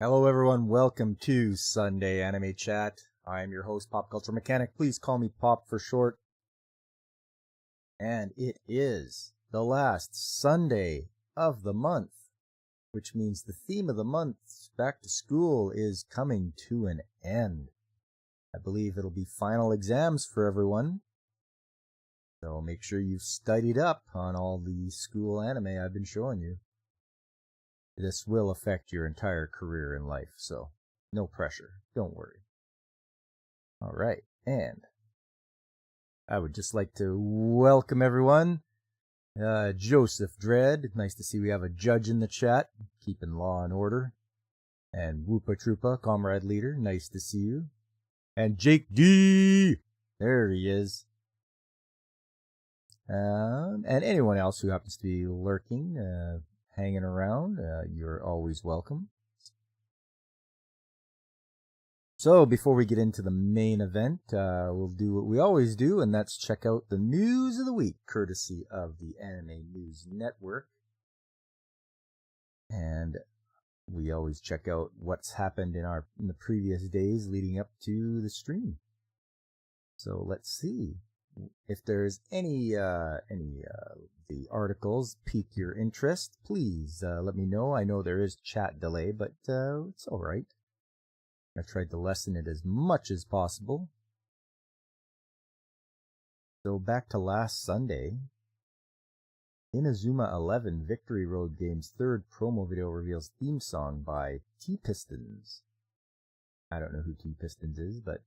Hello everyone, welcome to Sunday Anime Chat. I am your host, Pop Culture Mechanic. Please call me Pop for short. And it is the last Sunday of the month, which means the theme of the month, back to school, is coming to an end. I believe it'll be final exams for everyone. So make sure you've studied up on all the school anime I've been showing you. This will affect your entire career in life, so no pressure. Don't worry. All right, and I would just like to welcome everyone. Joseph Dredd, nice to see we have a judge in the chat, keeping law and order. And Woopa Troopa, comrade leader, nice to see you. And Jake D, there he is. And anyone else who happens to be lurking, hanging around, you're always welcome. So before we get into the main event, we'll do what we always do, and that's check out the news of the week, courtesy of the Anime News Network. And we always check out what's happened in the previous days leading up to the stream. So let's see if there's any the articles pique your interest. Please let me know. I know there is chat delay, but it's all right. I tried to lessen it as much as possible. So back to last Sunday. Inazuma 11 Victory Road Game's third promo video reveals theme song by T-Pistons. I don't know who T-Pistons is, but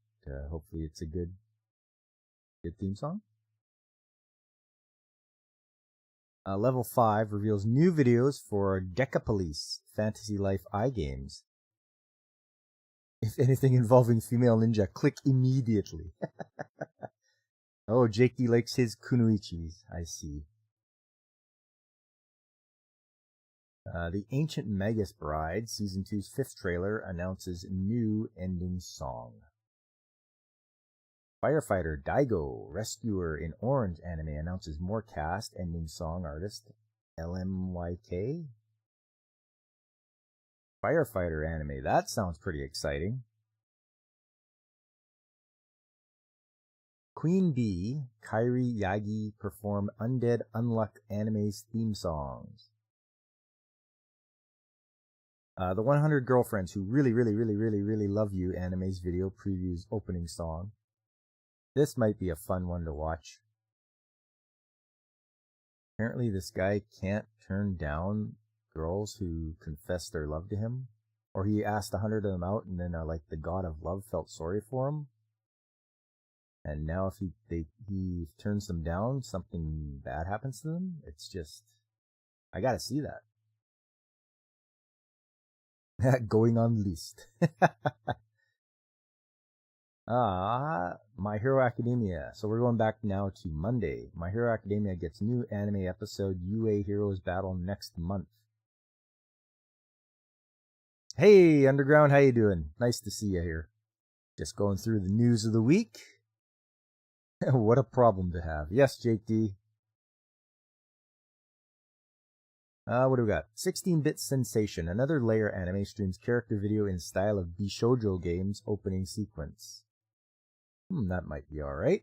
hopefully it's a good theme song. Level 5 reveals new videos for Decapolice Fantasy Life iGames. If anything involving female ninja, click immediately. Oh, Jakey likes his kunoichis, I see. The Ancient Magus Bride, Season 2's 5th trailer, announces new ending song. Firefighter Daigo, Rescuer in Orange anime, announces more cast, ending song artist LMYK. Firefighter anime, that sounds pretty exciting. Queen Bee, Kairi Yagi perform Undead Unluck anime's theme songs. The 100 Girlfriends Who Really Love You anime's video previews opening song. This might be a fun one to watch. Apparently this guy can't turn down girls who confess their love to him. Or he asked 100 of them out and then the god of love felt sorry for him. And now if he turns them down, something bad happens to them. It's just, I gotta see that. Going on list. My Hero Academia. So we're going back now to Monday. My Hero Academia gets new anime episode UA Heroes Battle next month. Hey, Underground, how you doing? Nice to see you here. Just going through the news of the week. What a problem to have. Yes, Jake D. What do we got? 16-bit Sensation. Another layer anime streams character video in style of Bishoujo game's opening sequence. That might be alright.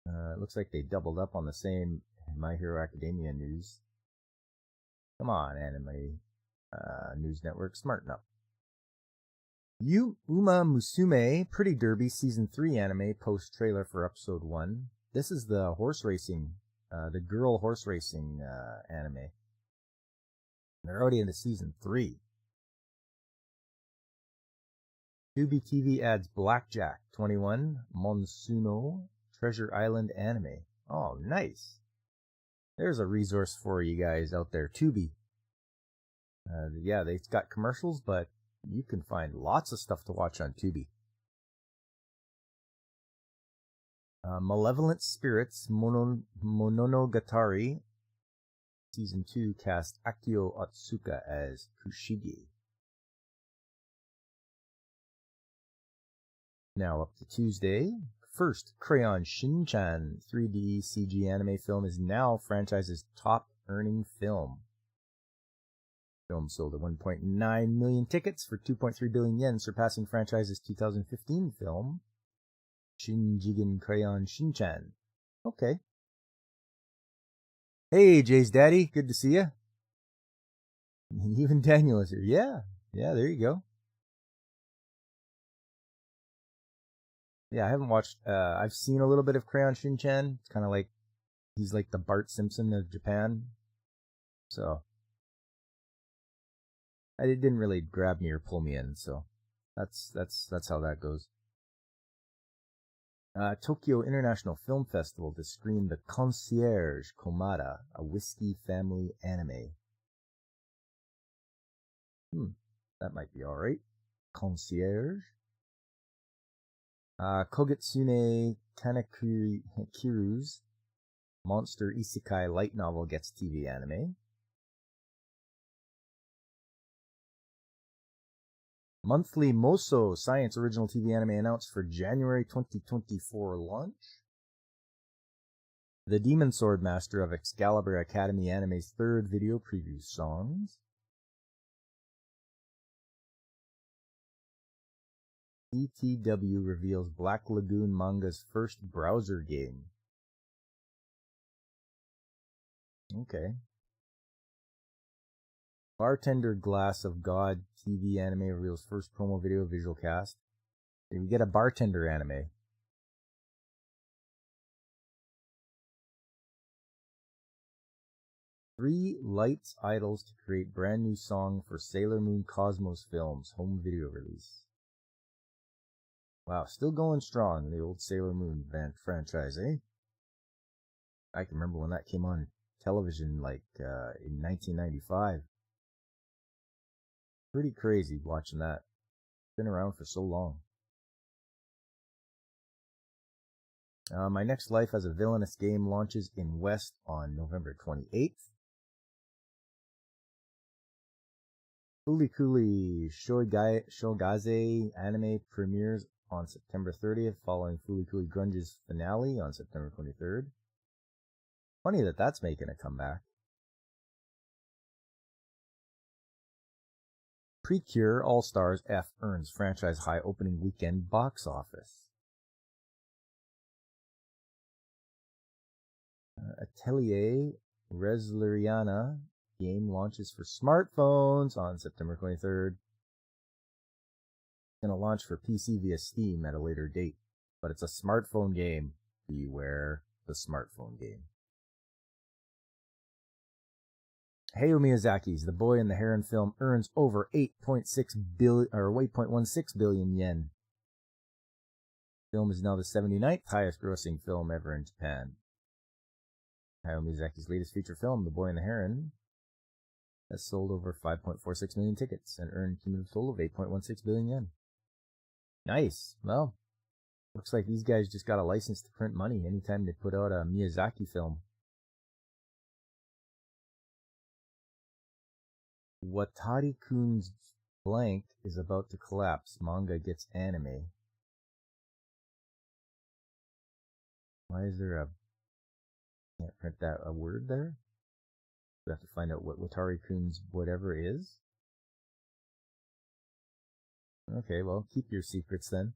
It looks like they doubled up on the same My Hero Academia news. Come on, Anime News Network, smarten up. Uma Musume Pretty Derby Season 3 anime post-trailer for Episode 1. This is the horse racing, the girl horse racing anime. They're already into Season 3. Tubi TV adds Blackjack 21 Monsuno Treasure Island anime. Oh, nice. There's a resource for you guys out there, Tubi. Yeah, they've got commercials, but you can find lots of stuff to watch on Tubi. Malevolent Spirits Mononogatari Season 2 cast Akio Otsuka as Kushigi. Now up to Tuesday. first Crayon Shin-chan 3D CG anime film is now franchise's top-earning film. Film sold at 1.9 million tickets for 2.3 billion yen, surpassing franchise's 2015 film, Shinjigen Crayon Shin-chan. Okay. Hey, Jay's daddy. Good to see you. Even Daniel is here. Yeah, there you go. Yeah, I haven't watched, I've seen a little bit of Crayon Shin-chan. It's kind of like, he's like the Bart Simpson of Japan. So, it didn't really grab me or pull me in, so that's how that goes. Tokyo International Film Festival to screen The Concierge Komada, a whiskey family anime. That might be alright. Concierge. Kogetsune Kanakiru's monster isekai light novel gets TV anime. Monthly Moso Science original TV anime announced for January 2024 launch. The Demon Sword Master of Excalibur Academy anime's third video preview songs. ETW reveals Black Lagoon manga's first browser game. Okay. Bartender Glass of God TV anime reveals first promo video visual cast. We get a bartender anime. Three Lights Idols to create brand new song for Sailor Moon Cosmos Films home video release. Wow, still going strong, the old Sailor Moon franchise, eh? I can remember when that came on television, like, in 1995. Pretty crazy watching that. Been around for so long. My Next Life as a Villainous game launches in West on November 28th. Fulikuli Shogaze anime premieres on September 30th, following Fulikuli Grunge's finale on September 23rd. Funny that that's making a comeback. Precure All-Stars F earns franchise high opening weekend box office. Atelier Resleriana game launches for smartphones on September 23rd. It's going to launch for PC via Steam at a later date, but it's a smartphone game. Beware the smartphone game. Hayao Miyazaki's The Boy and the Heron film earns over 8.16 billion yen. The film is now the 79th highest grossing film ever in Japan. Hayao Miyazaki's latest feature film, The Boy and the Heron, has sold over 5.46 million tickets and earned cumulative total of 8.16 billion yen. Nice. Well, looks like these guys just got a license to print money anytime they put out a Miyazaki film. Watari-kun's blank is about to collapse. Manga gets anime. Why is there can't print that a word there? We have to find out what Watari-kun's whatever is. Okay, well, keep your secrets then.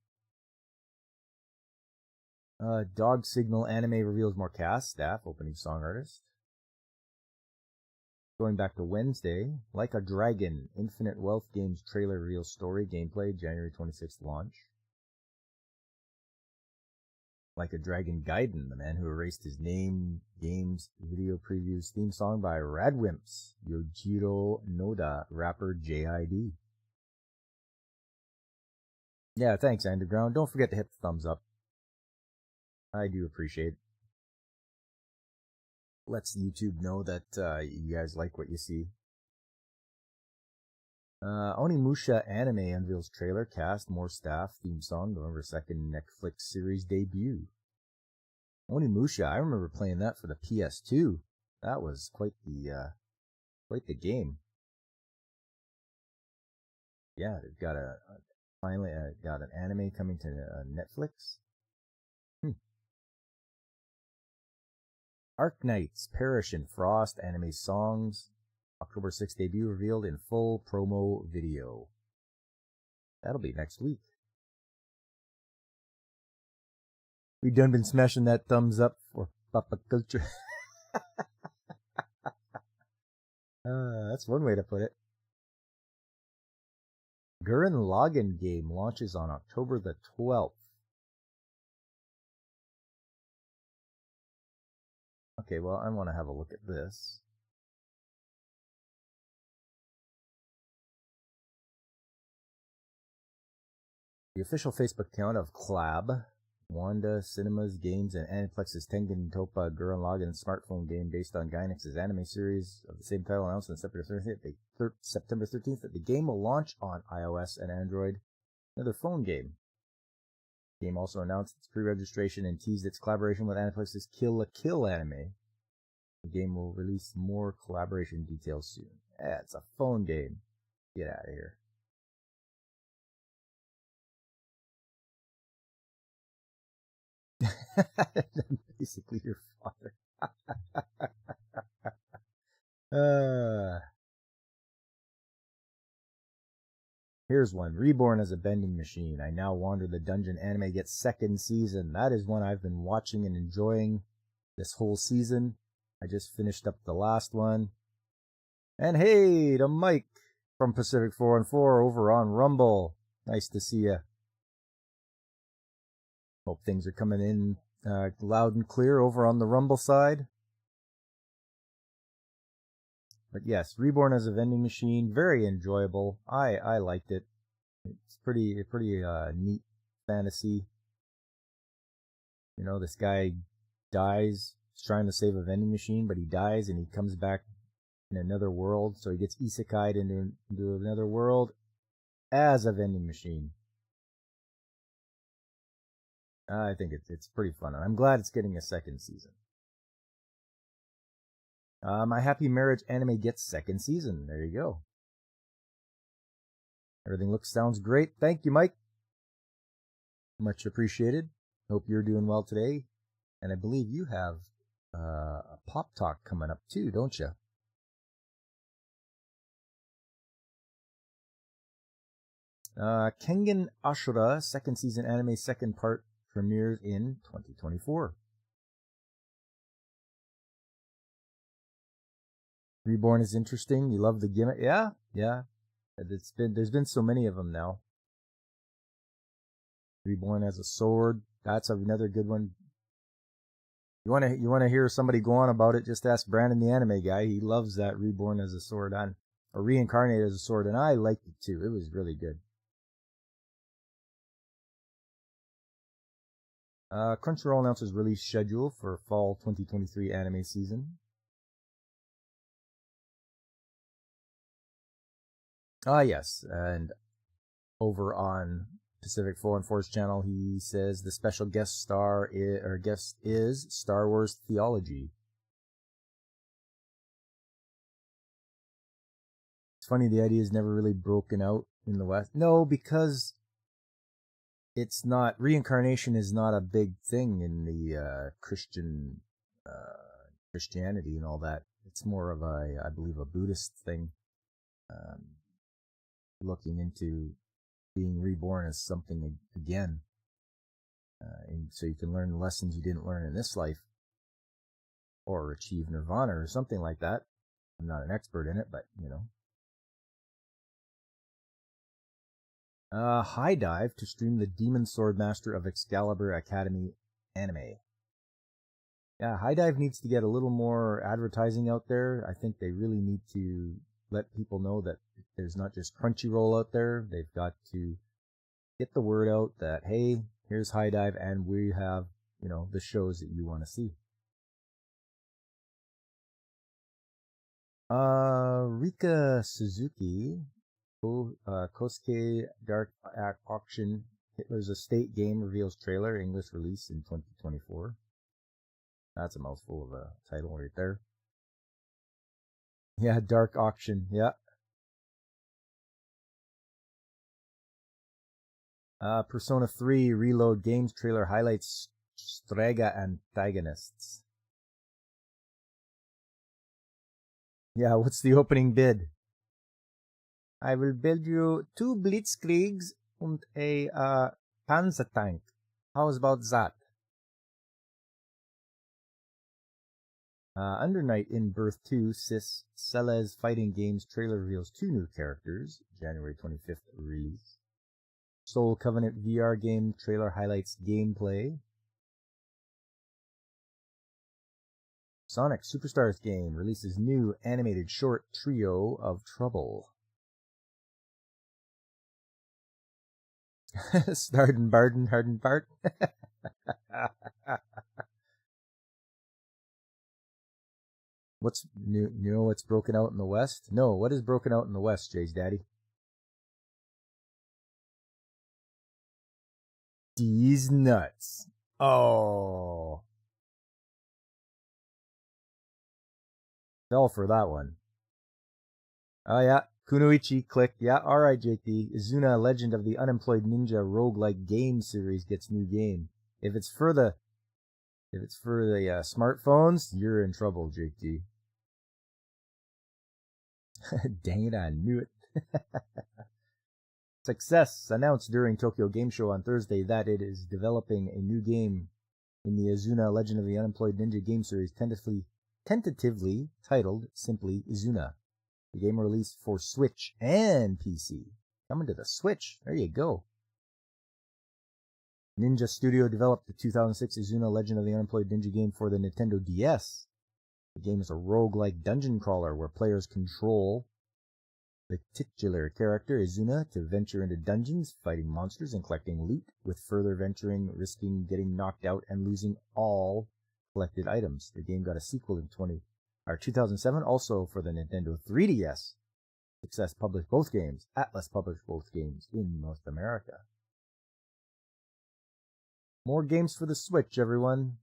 Dog Signal anime reveals more cast, staff, opening song artist. Going back to Wednesday, Like a Dragon, Infinite Wealth Games trailer reveals story, gameplay, January 26th launch. Like a Dragon Gaiden, the man who erased his name, games, video previews, theme song by Radwimps, Yojiro Noda, rapper JID. Yeah, thanks, Underground. Don't forget to hit the thumbs up. I do appreciate it. Lets YouTube know that you guys like what you see. Onimusha Anime unveils trailer, cast, more staff, theme song, November 2nd Netflix series debut. Onimusha, I remember playing that for the PS2. That was quite the game. Yeah, they've got finally got an anime coming to Netflix. Arknights Perish in Frost anime songs. October 6th debut revealed in full promo video. That'll be next week. We done been smashing that thumbs up for Papa Culture. That's one way to put it. Gurren Lagann game launches on October the 12th. Okay, well, I want to have a look at this. The official Facebook account of CLAB, Wanda Cinemas Games, and Aniplex's Tengen Toppa Gurren Lagann smartphone game based on Gainax's anime series of the same title announced on September 13th that the game will launch on iOS and Android. Another phone game. The game also announced its pre-registration and teased its collaboration with Aniplex's Kill la Kill anime. The game will release more collaboration details soon. Yeah, it's a phone game. Get out of here. Basically your father. Here's one. Reborn as a vending machine. I Now Wander the Dungeon anime gets second season. That is one I've been watching and enjoying this whole season. I just finished up the last one. And hey, to Mike from Pacific 414 over on Rumble. Nice to see you. Hope things are coming in loud and clear over on the Rumble side. But yes, Reborn as a vending machine, very enjoyable. I liked it. It's pretty neat fantasy. You know, this guy dies. He's trying to save a vending machine, but he dies and he comes back in another world. So he gets isekai'd into another world as a vending machine. I think it's pretty fun. I'm glad it's getting a second season. My Happy Marriage anime gets second season. There you go. Everything sounds great. Thank you, Mike. Much appreciated. Hope you're doing well today. And I believe you have a Pop Talk coming up too, don't you? Kengan Ashura second season anime second part premieres in 2024. Reborn is interesting. You love the gimmick. Yeah. There's been so many of them now. Reborn as a sword. That's another good one. You want to hear somebody go on about it? Just ask Brandon, the anime guy. He loves that Reborn as a sword or Reincarnated as a sword, and I liked it too. It was really good. Crunchyroll announces release schedule for fall 2023 anime season. Yes, and over on Pacific 414's channel, he says the special guest is Star Wars Theology. It's funny, the idea is never really broken out in the West. No, because it's not, reincarnation is not a big thing in the Christianity and all that. It's more of I believe, a Buddhist thing. Looking into being reborn as something again. And so you can learn lessons you didn't learn in this life. Or achieve nirvana or something like that. I'm not an expert in it, but, you know. High Dive to stream the Demon Sword Master of Excalibur Academy anime. Yeah, High Dive needs to get a little more advertising out there. I think they really need to let people know that there's not just Crunchyroll out there. They've got to get the word out that, hey, here's High Dive, and we have, you know, the shows that you want to see. Rika Suzuki, Kosuke Dark Auction, Hitler's Estate game reveals trailer, English release in 2024. That's a mouthful of a title right there. Yeah, Dark Auction, yeah. Persona 3 Reload Games trailer highlights Strega antagonists. Yeah, what's the opening bid? I will build you 2 Blitzkriegs and a Panzer tank. How's about that? Under Night in Birth 2, Sis Celes Fighting Games trailer reveals 2 new characters. January 25th release. Soul Covenant VR game trailer highlights gameplay. Sonic Superstars game releases new animated short Trio of Trouble. Starden Barden Harden Bart. What's new? You know what's broken out in the West? No, what is broken out in the West, Jay's daddy? These nuts. Oh. Fell for that one. Oh yeah, Kunoichi, click. Yeah, alright, JT. Izuna, Legend of the Unemployed Ninja roguelike game series gets new game. If it's for the smartphones, you're in trouble, JT. Dang it, I knew it. Success announced during Tokyo Game Show on Thursday that it is developing a new game in the Izuna Legend of the Unemployed Ninja game series, tentatively titled simply Izuna. The game released for Switch and PC. Coming to the Switch. There you go. Ninja Studio developed the 2006 Izuna Legend of the Unemployed Ninja game for the Nintendo DS. The game is a roguelike dungeon crawler where players control the titular character Izuna to venture into dungeons, fighting monsters and collecting loot, with further venturing, risking getting knocked out and losing all collected items. The game got a sequel in 2007, also for the Nintendo 3DS. Success published both games. Atlas published both games in North America. More games for the Switch, everyone.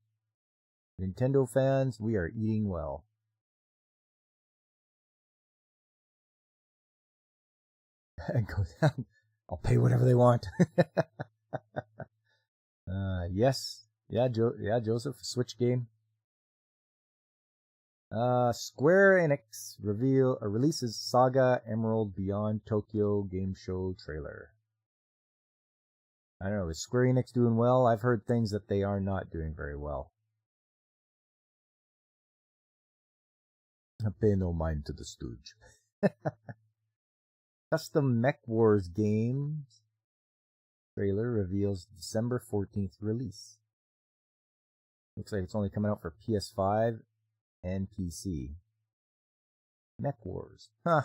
Nintendo fans, we are eating well. Go down. I'll pay whatever they want. Yes. Yeah, Joseph, Switch game. Square Enix releases Saga Emerald Beyond Tokyo Game Show trailer. I don't know, is Square Enix doing well? I've heard things that they are not doing very well. Pay no mind to the stooge. Custom Mech Wars games trailer reveals December 14th release. Looks like it's only coming out for PS5 and PC. Mech Wars. Huh.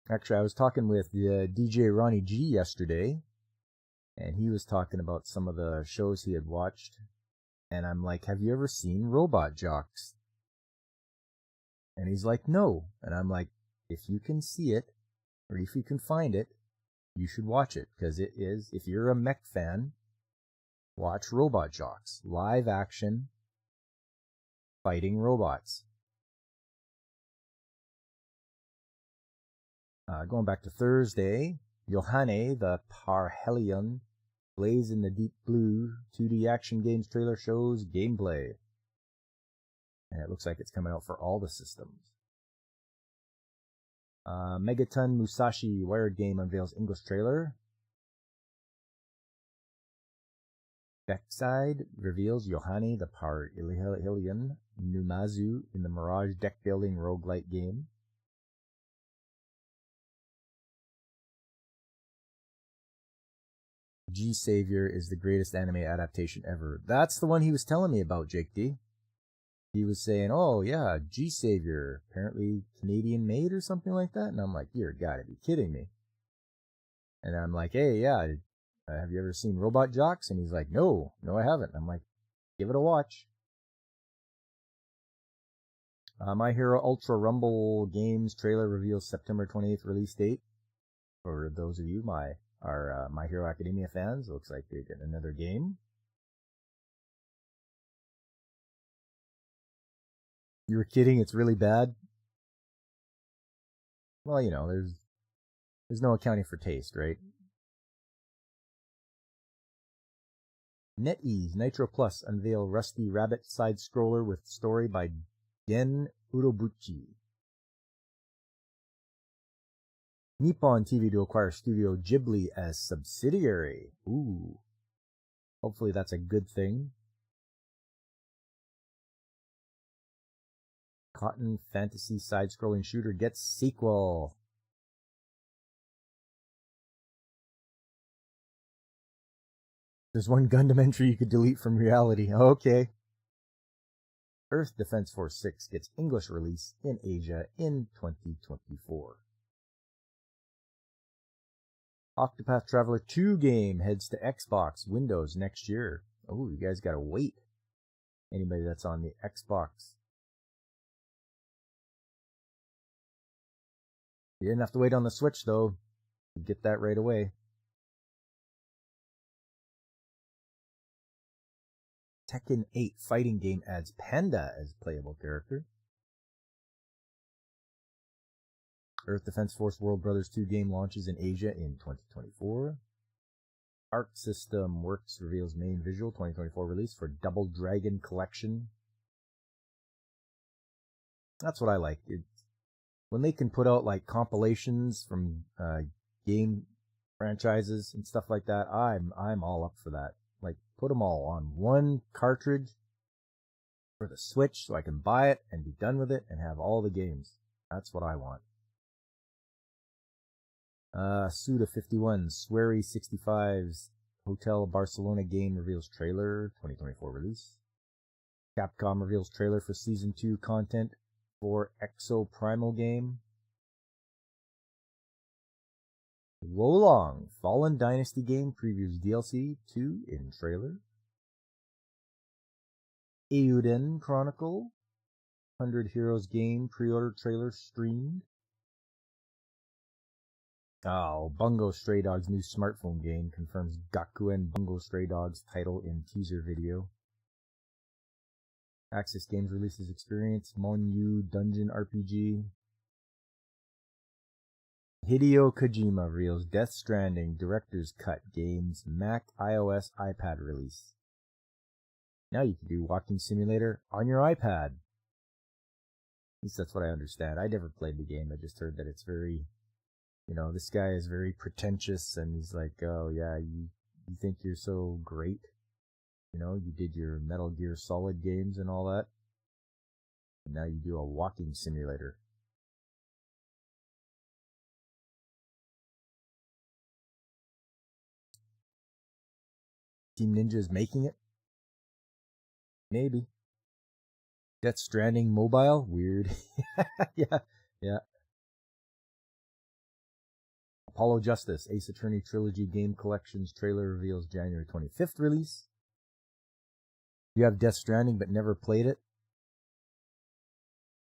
Actually, I was talking with DJ Ronnie G yesterday, and he was talking about some of the shows he had watched. And I'm like, have you ever seen Robot Jocks? And he's like, no. And I'm like, if you can see it, or if you can find it, you should watch it. Because it is, if you're a mech fan, watch Robot Jocks. Live action, fighting robots. Going back to Thursday, Yohane, the Parhelion, Blaze in the Deep Blue 2D action games trailer shows gameplay. And it looks like it's coming out for all the systems. Megaton Musashi Wired Game unveils English trailer. Deckside reveals Yohane the Parhelion Numazu in the Mirage deck building roguelite game. G-Savior is the greatest anime adaptation ever. That's the one he was telling me about, Jake D. He was saying, oh yeah, G-Savior, apparently Canadian made or something like that. And I'm like, you're gotta be kidding me. And I'm like, hey, yeah, have you ever seen Robot Jocks? And he's like, no, I haven't. I'm like, give it a watch. My Hero Ultra Rumble Games trailer reveals September 28th release date. For those of you, My Hero Academia fans, looks like they get another game. You were kidding? It's really bad? Well, you know, there's no accounting for taste, right? NetEase Nitro Plus unveil Rusty Rabbit side-scroller with story by Den Urobuchi. Nippon TV to acquire Studio Ghibli as subsidiary. Ooh. Hopefully that's a good thing. Cotton fantasy side-scrolling shooter gets sequel. There's one Gundam entry you could delete from reality. Okay. Earth Defense Force 6 gets English release in Asia in 2024. Octopath Traveler 2 game heads to Xbox, Windows next year. Oh, you guys gotta wait. Anybody that's on the Xbox. You didn't have to wait on the Switch, though. You get that right away. Tekken 8 fighting game adds Panda as playable character. Earth Defense Force World Brothers 2 game launches in Asia in 2024. Arc System Works reveals main visual 2024 release for Double Dragon Collection. That's what I like. When they can put out like compilations from game franchises and stuff like that, I'm all up for that. Like, put them all on one cartridge for the Switch so I can buy it and be done with it and have all the games. That's what I want. Suda51, Swery 65's Hotel Barcelona game reveals trailer, 2024 release. Capcom reveals trailer for Season 2 content for Exo Primal game. Wolong, Fallen Dynasty game previews DLC 2 in trailer. Eiyuden Chronicle, 100 Heroes game pre-order trailer streamed. Oh, Bungo Stray Dogs new smartphone game confirms Gakuen Bungo Stray Dogs title in teaser video. Axis Games releases Experience, Monyu Dungeon RPG. Hideo Kojima reveals Death Stranding Director's Cut games Mac, iOS, iPad release. Now you can do Walking Simulator on your iPad. At least that's what I understand. I never played the game. I just heard that it's very, this guy is very pretentious and he's like, oh yeah, you think you're so great. You did your Metal Gear Solid games and all that. And now you do a walking simulator. Team Ninja is making it? Maybe. Death Stranding mobile? Weird. Yeah. Apollo Justice, Ace Attorney Trilogy Game Collections trailer reveals January 25th release. You have Death Stranding but never played it?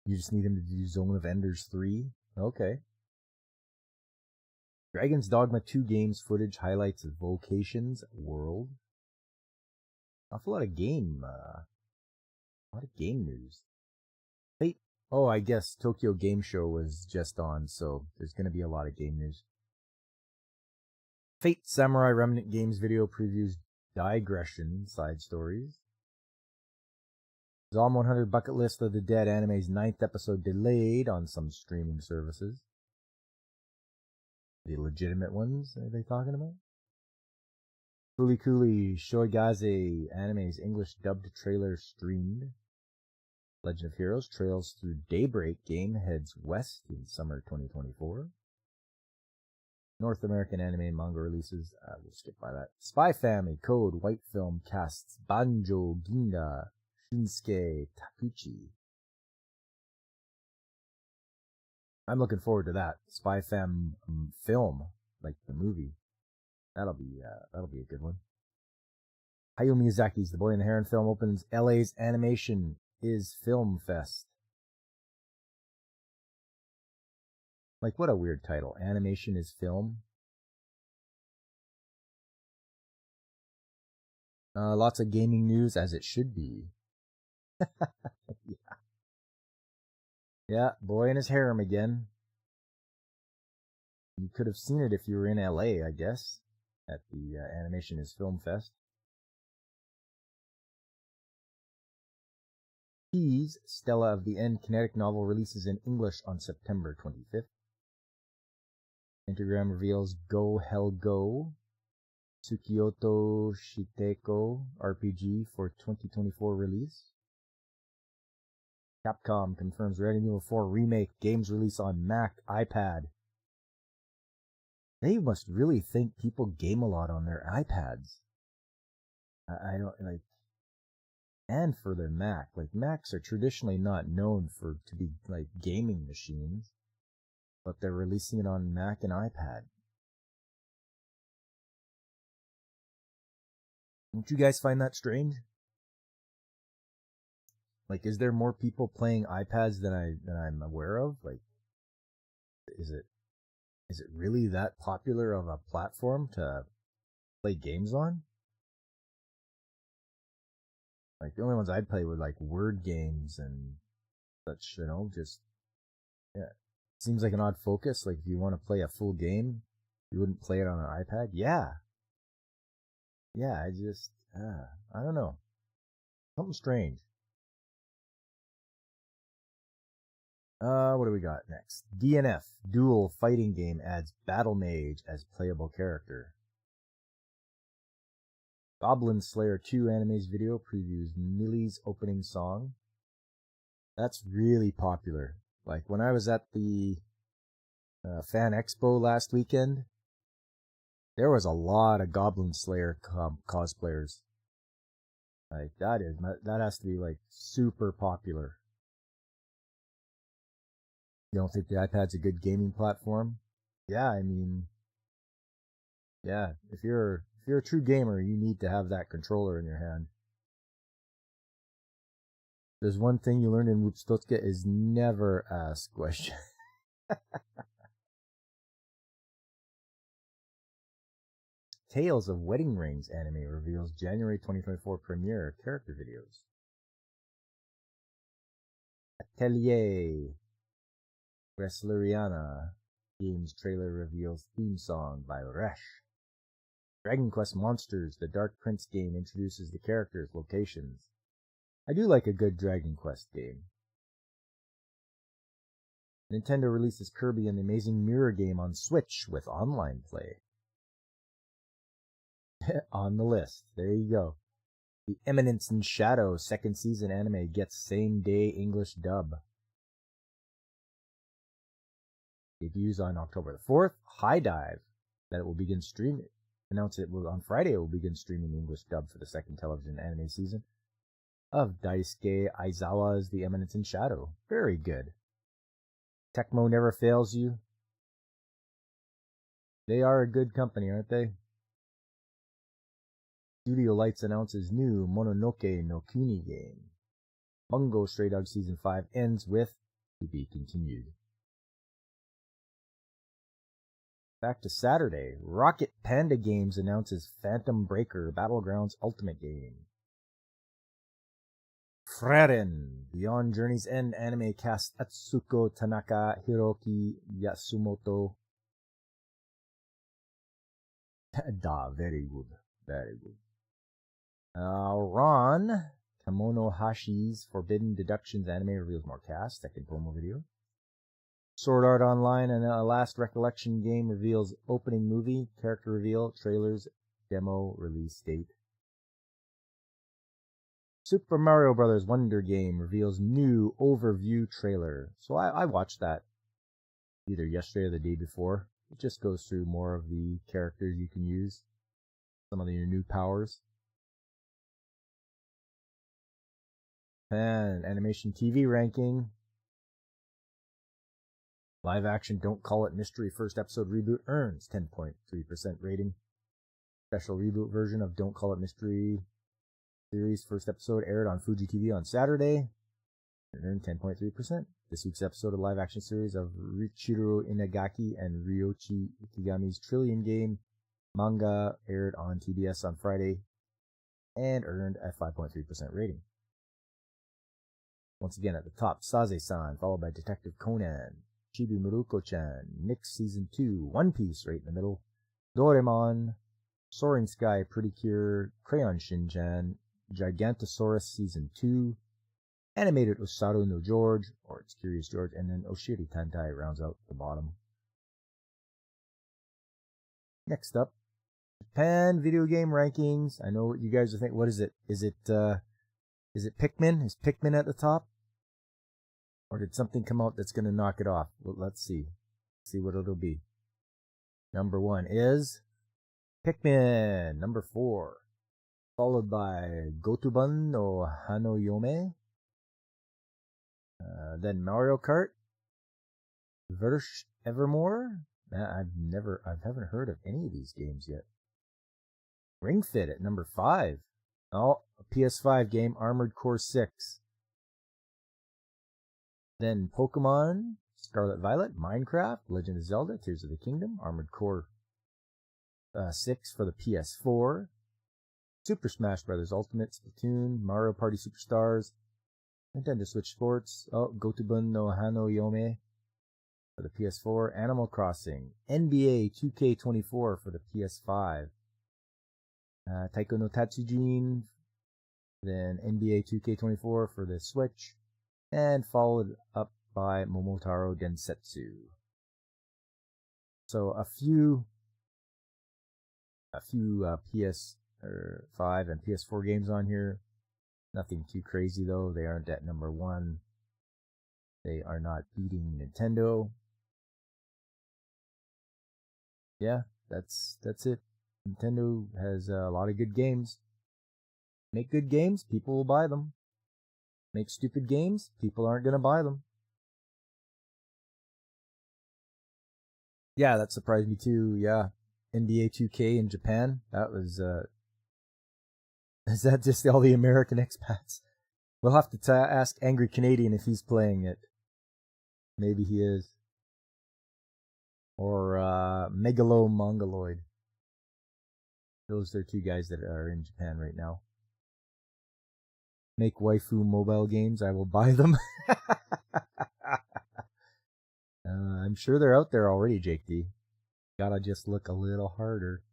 You just need him to do Zone of Enders 3? Okay. Dragon's Dogma 2 games footage highlights of Vocations World. Awful lot of game, news. Fate. Oh, I guess Tokyo Game Show was just on, so there's going to be a lot of game news. Fate Samurai Remnant Games video previews Digression side stories. Zom 100 Bucket List of the Dead anime's 9th episode delayed on some streaming services. The legitimate ones, are they talking about? Fooly Cooly Shoigaze anime's English dubbed trailer streamed. Legend of Heroes Trails Through Daybreak game heads west in summer 2024. North American anime and manga releases, we'll skip by that. Spy Family Code White Film casts Banjo Ginga Shinsuke Takuchi. I'm looking forward to that. Spy Fam film, like the movie. That'll be a good one. Hayao Miyazaki's The Boy and the Heron film opens LA's Animation is Film Fest. Like, what a weird title. Animation is Film. Lots of gaming news, as it should be. Yeah, Boy and his harem again. You could have seen it if you were in LA, I guess, at the Animation is Film Fest. Peas, Stella of the End kinetic novel releases in English on September 25th. Pentagram reveals Go Hell Go, Tsukiyoto Shiteko RPG for 2024 release. Capcom confirms Resident Evil 4 Remake games release on Mac, iPad. They must really think people game a lot on their iPads. I don't like, and for their Mac. Like, Macs are traditionally not known to be like gaming machines, but they're releasing it on Mac and iPad. Don't you guys find that strange? Like, is there more people playing iPads than I'm aware of? Like, is it really that popular of a platform to play games on? Like, the only ones I'd play were like word games and such, just, yeah. Seems like an odd focus. Like, if you want to play a full game, you wouldn't play it on an iPad? Yeah, I don't know. Something strange. What do we got next? DNF, Dual Fighting Game adds Battle Mage as playable character. Goblin Slayer 2 anime's video previews Millie's opening song. That's really popular. Like, when I was at the Fan Expo last weekend, there was a lot of Goblin Slayer cosplayers. Like, that has to be, like, super popular. You don't think the iPad's a good gaming platform? Yeah, I mean, yeah, if you're a true gamer, you need to have that controller in your hand. There's one thing you learn in Whoopstotska is never ask questions. Tales of Wedding Rings anime reveals January 2024 premiere character videos. Atelier Wrestleriana games trailer reveals theme song by Resh. Dragon Quest Monsters, the Dark Prince game, introduces the characters' locations. I do like a good Dragon Quest game. Nintendo releases Kirby and the Amazing Mirror game on Switch with online play. On the list. There you go. The Eminence in Shadow second season anime gets same-day English dub. Debuts on October the 4th. High Dive, that it will begin streaming. Announced it will on Friday. It will begin streaming English dub for the second television anime season of Daisuke Aizawa's The Eminence in Shadow. Very good. Tecmo never fails you. They are a good company, aren't they? Studio Lights announces new Mononoke no Kuni game. Bungo Stray Dogs Season 5 ends with to be continued. Back to Saturday. Rocket Panda Games announces Phantom Breaker Battlegrounds Ultimate Game. Frieren, Beyond Journey's End anime cast Atsuko Tanaka, Hiroki Yasumoto. Very good. Very good. Ron, Kamono Hashi's Forbidden Deductions anime reveals more cast. Second promo video. Sword Art Online and a Last Recollection game reveals opening movie, character reveal, trailers, demo, release date. Super Mario Bros. Wonder Game reveals new overview trailer. So I watched that either yesterday or the day before. It just goes through more of the characters you can use, some of your new powers. And Animation TV ranking. Live action Don't Call It Mystery first episode reboot earns 10.3% rating. Special reboot version of Don't Call It Mystery series first episode aired on Fuji TV on Saturday. It earned 10.3%. This week's episode of live action series of Riichiro Inagaki and Ryoichi Ikigami's Trillion Game manga aired on TBS on Friday and earned a 5.3% rating. Once again at the top, Saze-san, followed by Detective Conan, Chibi Maruko-chan, Nick Season 2, One Piece right in the middle, Doraemon, Soaring Sky, Pretty Cure, Crayon Shin-chan, Gigantosaurus Season 2, Animated Osaru no George, or It's Curious George, and then Oshiri Tantai rounds out the bottom. Next up, Japan video game rankings. I know what you guys are thinking. What is it? Is it Pikmin? Is Pikmin at the top? Or did something come out that's going to knock it off? Well, let's see. See what it'll be. Number 1 is Pikmin. Number 4. Followed by Gotoban no Hanoyome. Then Mario Kart. Versh Evermore. I haven't heard of any of these games yet. Ring Fit at number 5. Oh, a PS5 game, Armored Core 6. Then Pokemon, Scarlet Violet, Minecraft, Legend of Zelda, Tears of the Kingdom, Armored Core 6 for the PS4. Super Smash Bros. Ultimate, Splatoon, Mario Party Superstars, Nintendo Switch Sports, Gotoban no Hanoyome for the PS4, Animal Crossing, NBA 2K24 for the PS5, Taiko no Tatsujin, then NBA 2K24 for the Switch, and followed up by Momotaro Densetsu. So a few PS5 and PS4 games on here. Nothing too crazy though. They aren't at number 1. They are not beating Nintendo. Yeah, that's it. Nintendo has a lot of good games. Make good games, people will buy them. Make stupid games, people aren't going to buy them. Yeah, that surprised me too. Yeah, NBA 2K in Japan. That was, is that just all the American expats? We'll have to ask Angry Canadian if he's playing it. Maybe he is. Or Megalo Mongoloid. Those are 2 guys that are in Japan right now. Make waifu mobile games, I will buy them. I'm sure they're out there already, Jake D. Gotta just look a little harder.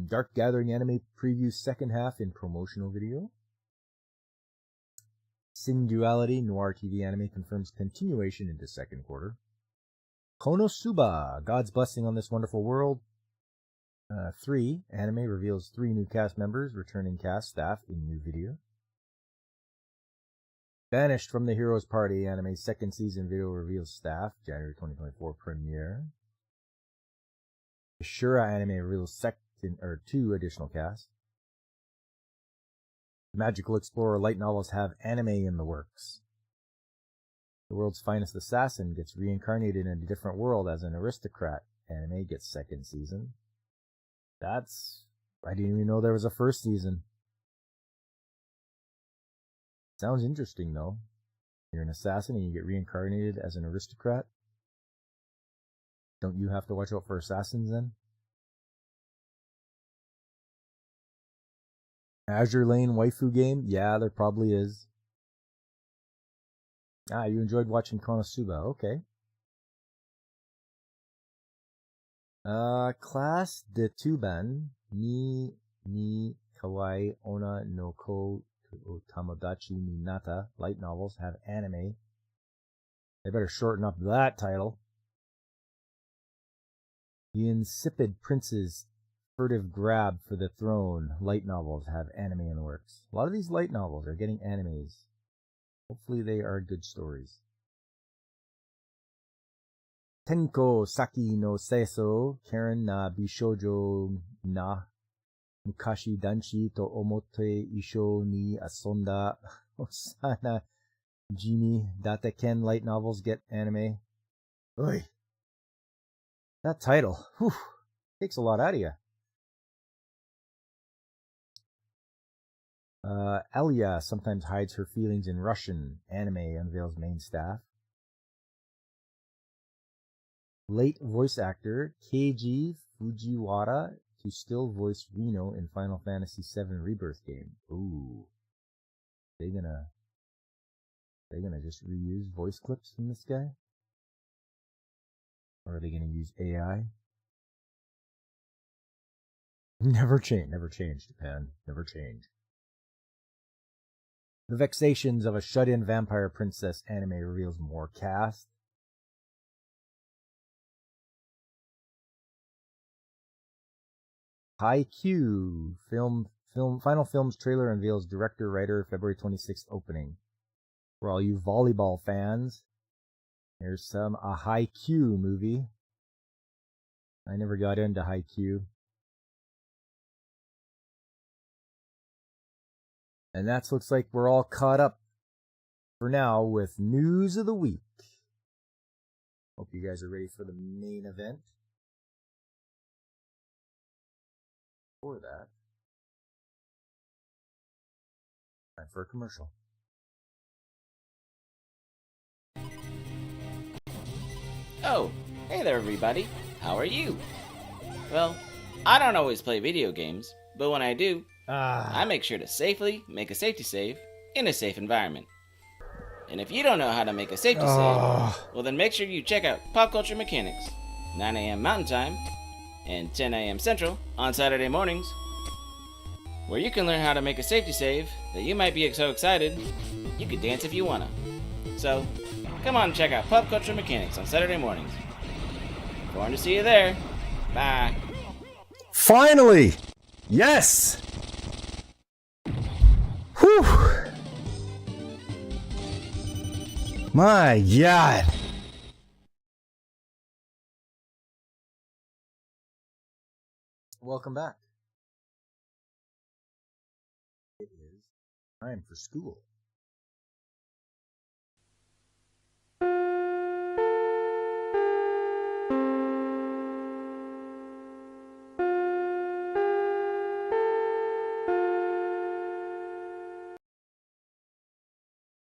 Dark Gathering anime preview second half in promotional video. Sin Duality Noir TV anime confirms continuation into second quarter. Konosuba, God's Blessing on This Wonderful World. 3, anime reveals 3 new cast members, returning cast staff in new video. Banished from the Heroes Party anime second season video reveals staff, January 2024 premiere. Ashura anime reveals 2 additional cast. Magical Explorer light novels have anime in the works. The World's Finest Assassin gets reincarnated in a different world as an aristocrat. Anime gets second season. I didn't even know there was a first season. Sounds interesting though. You're an assassin and you get reincarnated as an aristocrat. Don't you have to watch out for assassins then? Azure Lane waifu game? Yeah, there probably is. You enjoyed watching Konosuba. Okay. Class de Tuban ni kawaii ona no ko Tomodachi ni Nata light novels have anime. They better shorten up that title. The Insipid Prince's Furtive Grab for the Throne light novels have anime in the works. A lot of these light novels are getting animes. Hopefully they are good stories. Tenko Saki no Seiso Karen na Bishoujo na Mukashi Danshi to Omote Isho ni Asonda Osana Jini Dateken light novels get anime. Oy. That title, takes a lot out of you. Alia sometimes hides her feelings in Russian. Anime unveils main staff. Late voice actor Keiji Fujiwara to still voice Reno in Final Fantasy VII Rebirth game. Ooh. They gonna just reuse voice clips from this guy? Or are they gonna use AI? Never change, Japan. Never change. The Vexations of a Shut-In Vampire Princess anime reveals more cast. Haikyuu final films trailer unveils director writer February 26th opening. For all you volleyball fans, here's a Haikyuu movie. I never got into Haikyuu. And that looks like we're all caught up for now with news of the week. Hope you guys are ready for the main event. For that, time for a commercial. Oh, hey there everybody. How are you? Well, I don't always play video games, but when I do, I make sure to safely make a safety save in a safe environment. And if you don't know how to make a safety save, well then make sure you check out Pop Culture Mechanics, 9 a.m. Mountain Time, and 10 a.m. Central on Saturday mornings, where you can learn how to make a safety save that you might be so excited you could dance if you wanna. So, come on and check out Pop Culture Mechanics on Saturday mornings. Going to see you there. Bye. Finally! Yes! Whew! My God! Welcome back. It is time for school.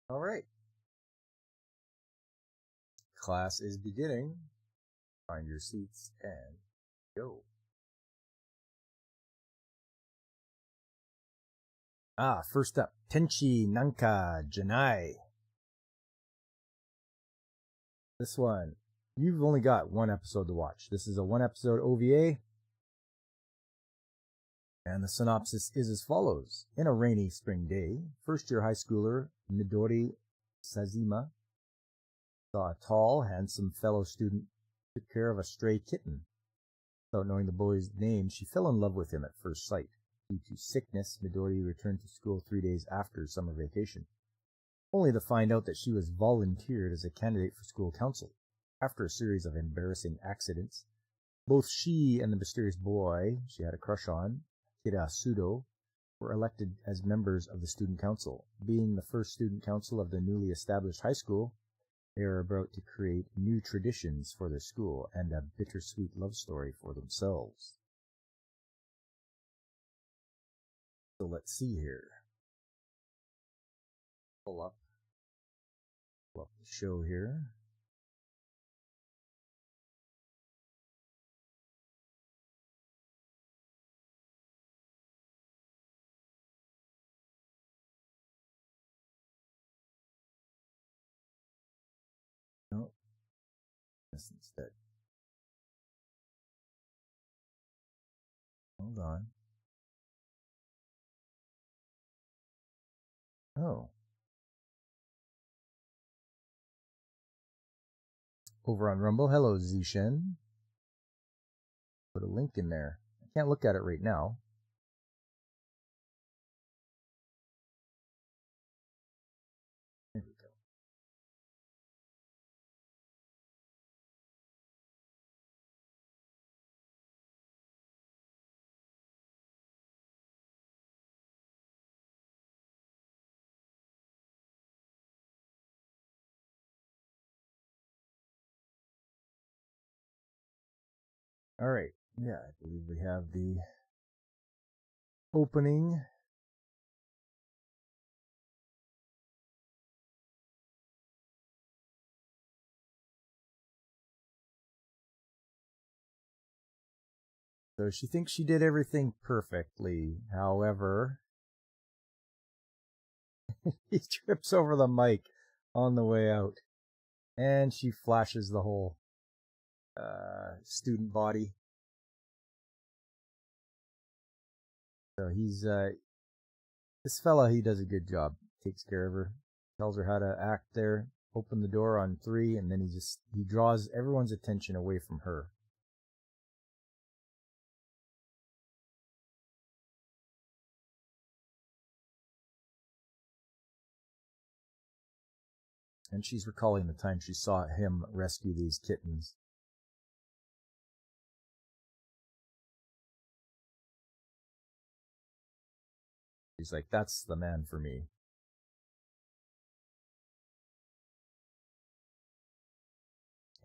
All right. Class is beginning. Find your seats and go. First up, Tenchi Nanka Janai. This one, you've only got one episode to watch. This is a one episode OVA. And the synopsis is as follows. In a rainy spring day, first-year high schooler Midori Sazima saw a tall, handsome fellow student took care of a stray kitten. Without knowing the boy's name, she fell in love with him at first sight. Due to sickness, Midori returned to school 3 days after summer vacation, only to find out that she was volunteered as a candidate for school council. After a series of embarrassing accidents, both she and the mysterious boy she had a crush on, Kira Sudo, were elected as members of the student council. Being the first student council of the newly established high school, they are about to create new traditions for their school and a bittersweet love story for themselves. So let's see here. Pull up the show here. No, this instead. Hold on. Oh. Over on Rumble. Hello, Zishen. Put a link in there. I can't look at it right now. There we go. All right. Yeah, I believe we have the opening. So she thinks she did everything perfectly. However, he trips over the mic on the way out. And she flashes the whole student body. So he's this fella. He does a good job. Takes care of her. Tells her how to act there. Open the door on 3, and then he draws everyone's attention away from her. And she's recalling the time she saw him rescue these kittens. She's like, that's the man for me.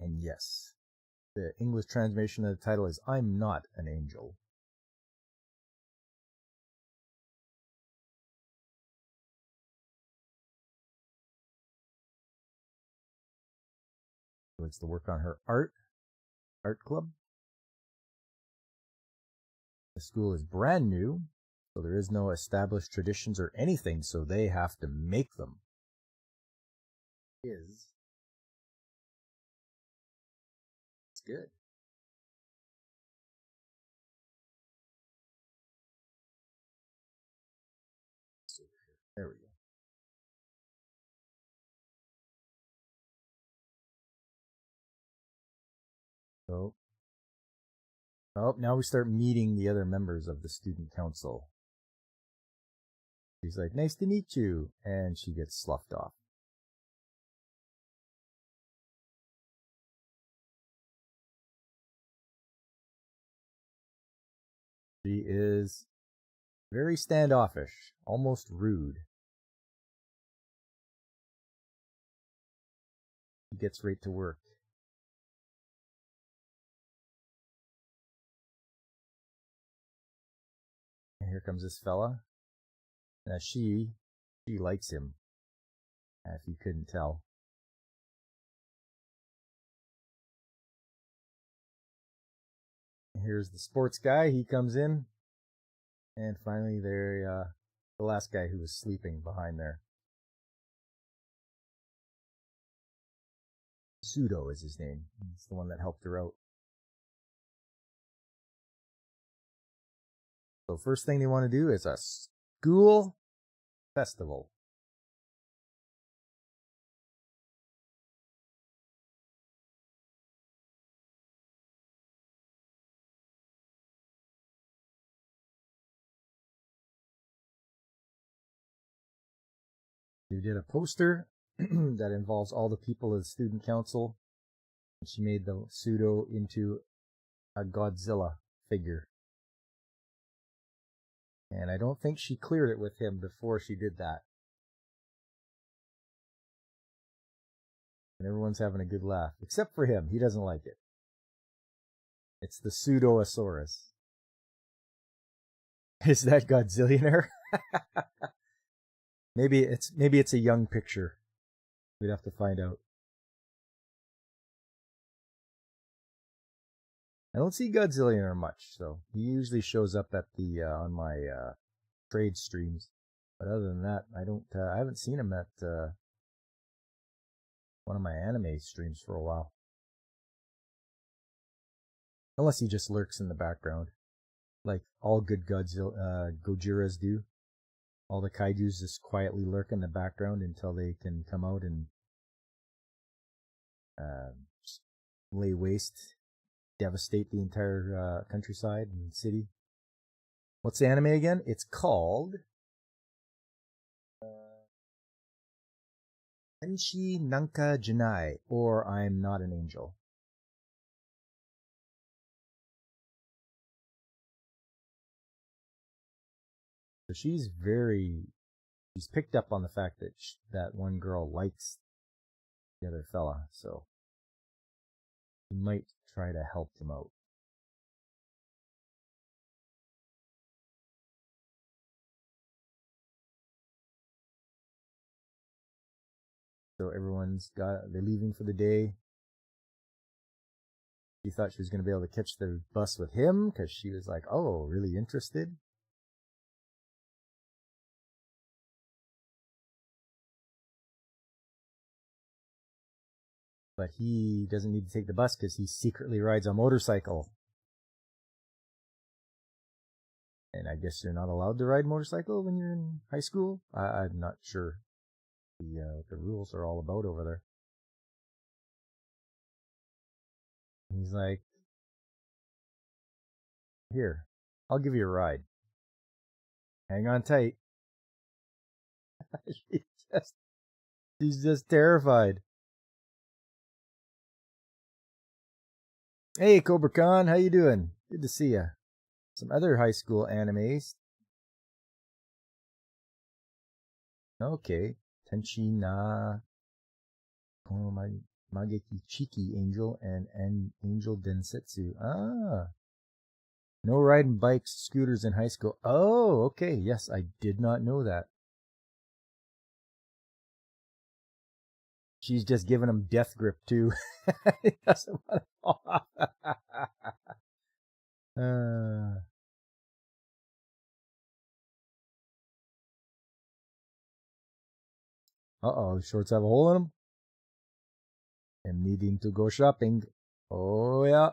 And yes, the English translation of the title is I'm Not an Angel. She likes to work on her art club. The school is brand new, so there is no established traditions or anything, so they have to make them. It's good. There we go. So, now we start meeting the other members of the student council. She's like, nice to meet you, and she gets sloughed off. She is very standoffish, almost rude. She gets right to work. And here comes this fella. Now she likes him, if you couldn't tell. Here's the sports guy. He comes in. And finally, the last guy who was sleeping behind there. Pseudo is his name. He's the one that helped her out. So first thing they want to do is a school festival. She did a poster that involves all the people of the student council. And she made the pseudo into a Godzilla figure. And I don't think she cleared it with him before she did that. And everyone's having a good laugh. Except for him. He doesn't like it. It's the Pseudosaurus. Is that Godzillionaire? Maybe it's a young picture. We'd have to find out. I don't see Godzillionaire much, so he usually shows up at the on my trade streams. But other than that, I haven't seen him at one of my anime streams for a while. Unless he just lurks in the background, like all good Gojiras do. All the kaijus just quietly lurk in the background until they can come out and lay waste, devastate the entire countryside and city. What's the anime again? It's called Tenshi Nanka Janai, or I'm Not an Angel. So she's picked up on the fact that that one girl likes the other fella, so she might try to help him out. So they're leaving for the day. She thought she was going to be able to catch the bus with him because she was like, oh, really interested. But he doesn't need to take the bus because he secretly rides a motorcycle. And I guess you're not allowed to ride a motorcycle when you're in high school. I'm not sure the rules are all about over there. He's like, here, I'll give you a ride. Hang on tight. She's just terrified. Hey, Cobra Khan, how you doing? Good to see you. Some other high school animes. Okay. Tenchi na Mageki Chiki Angel and Angel Densetsu. Ah. No riding bikes, scooters in high school. Oh, okay. Yes, I did not know that. She's just giving him death grip, too. He doesn't want to fall off. Uh-oh, the shorts have a hole in them? I'm needing to go shopping. Oh, yeah.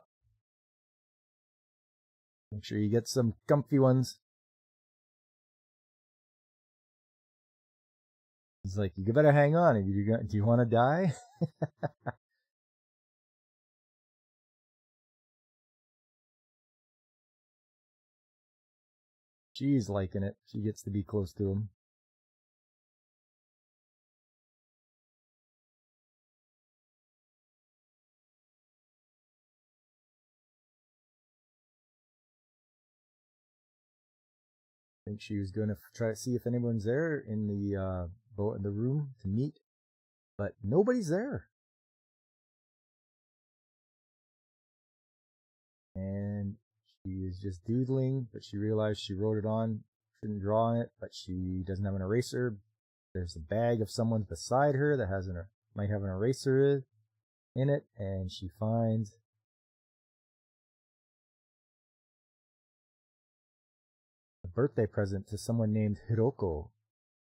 Make sure you get some comfy ones. He's like, you better hang on. Do you want to die? She's liking it. She gets to be close to him. I think she was going to try to see if anyone's there in the room to meet, but nobody's there. And she is just doodling, but she realized she wrote it on, shouldn't draw on it, but she doesn't have an eraser. There's a bag of someone's beside her that might have an eraser in it, and she finds a birthday present to someone named Hiroko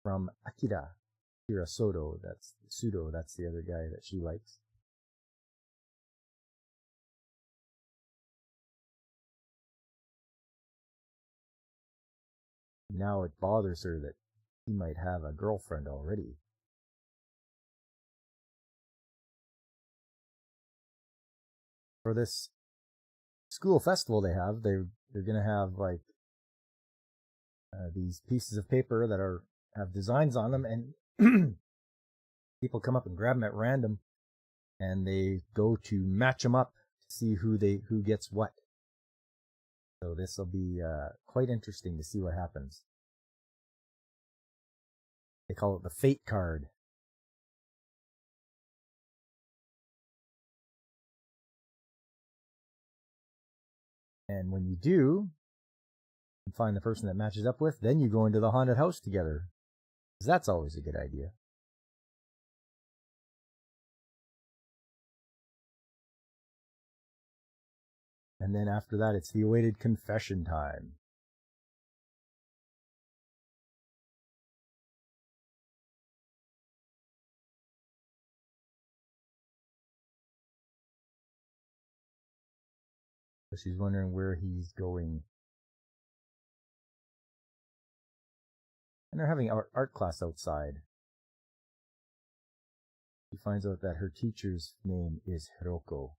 from Akira Hirasoto. That's the other guy that she likes. Now it bothers her that he might have a girlfriend already. For this school festival they're going to have like these pieces of paper that have designs on them, and people come up and grab them at random, and they go to match them up to see who gets what. So this will be quite interesting to see what happens. They call it the fate card. And when you do find the person that matches up with, then you go into the haunted house together. Because that's always a good idea. And then after that, it's the awaited confession time. So she's wondering where he's going. And they're having art class outside. She finds out that her teacher's name is Hiroko.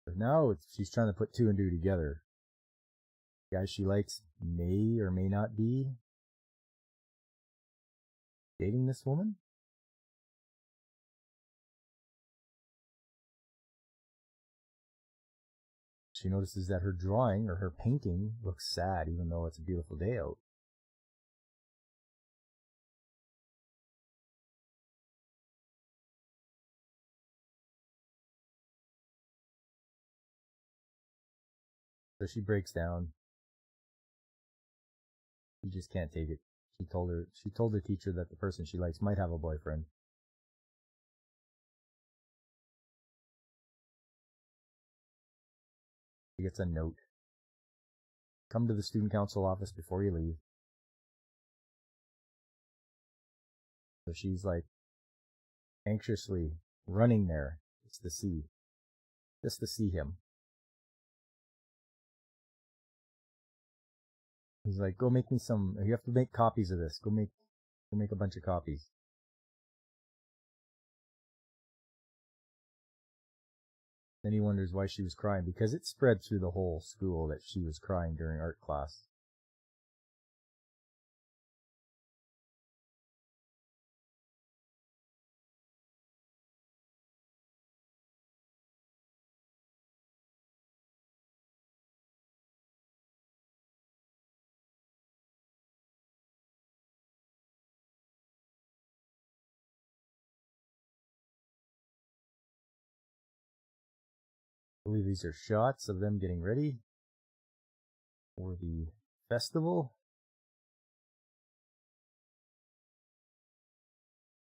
So now she's trying to put two and two together. The guy she likes may or may not be dating this woman. She notices that her drawing or her painting looks sad even though it's a beautiful day out. So she breaks down. She just can't take it. She told the teacher that the person she likes might have a boyfriend. She gets a note. Come to the student council office before you leave. So she's like anxiously running there just to see him. He's like, go make me some, you have to make copies of this. Go make a bunch of copies. Then he wonders why she was crying, because it spread through the whole school that she was crying during art class. I believe these are shots of them getting ready for the festival.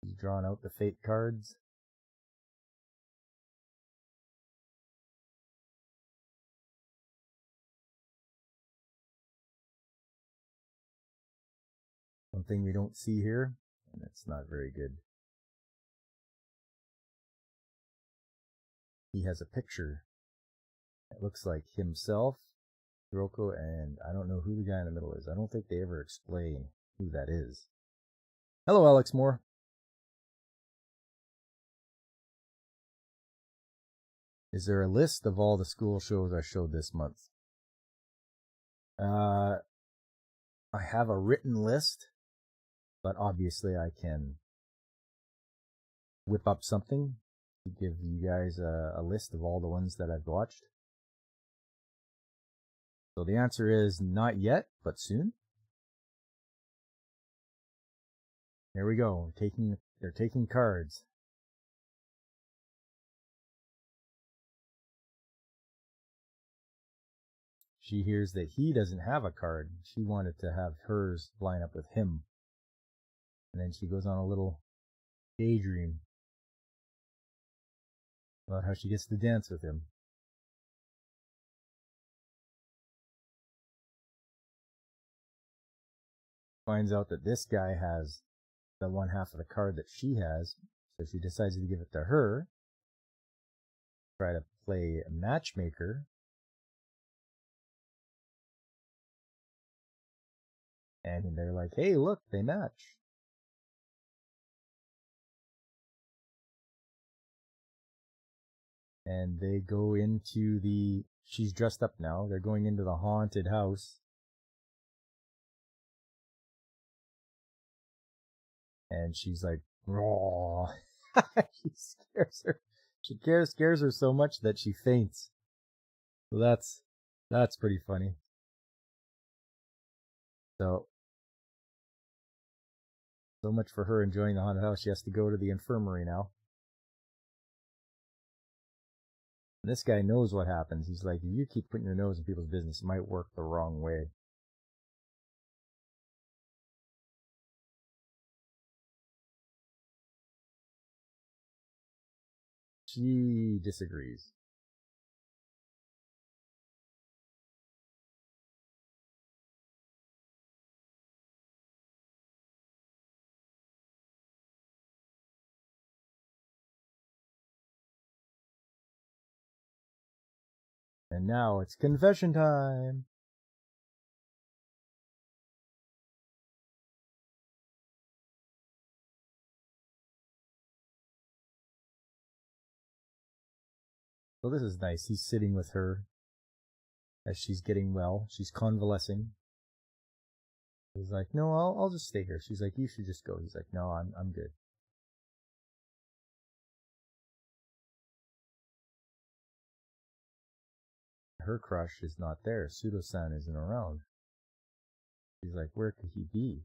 He's drawn out the fate cards. One thing we don't see here, and it's not very good. He has a picture. It looks like himself, Hiroko, and I don't know who the guy in the middle is. I don't think they ever explain who that is. Hello, Alex Moore. Is there a list of all the school shows I showed this month? I have a written list, but obviously I can whip up something to give you guys a list of all the ones that I've watched. So the answer is not yet, but soon. There we go. They're taking cards. She hears that he doesn't have a card. She wanted to have hers line up with him. And then she goes on a little daydream about how she gets to dance with him. Finds out that this guy has the one half of the card that she has, so she decides to give it to her. Try to play matchmaker. And they're like, hey, look, they match. And they go into she's dressed up now. They're going into the haunted house. And she's like, raw. She scares her. She scares her so much that she faints. So that's pretty funny. So much for her enjoying the haunted house. She has to go to the infirmary now. And this guy knows what happens. He's like, if you keep putting your nose in people's business, it might work the wrong way. She disagrees. And now it's confession time. So this is nice. He's sitting with her as she's getting well. She's convalescing. He's like, no, I'll just stay here. She's like, you should just go. He's like, no, I'm good. Her crush is not there. Pseudo-san isn't around. She's like, where could he be?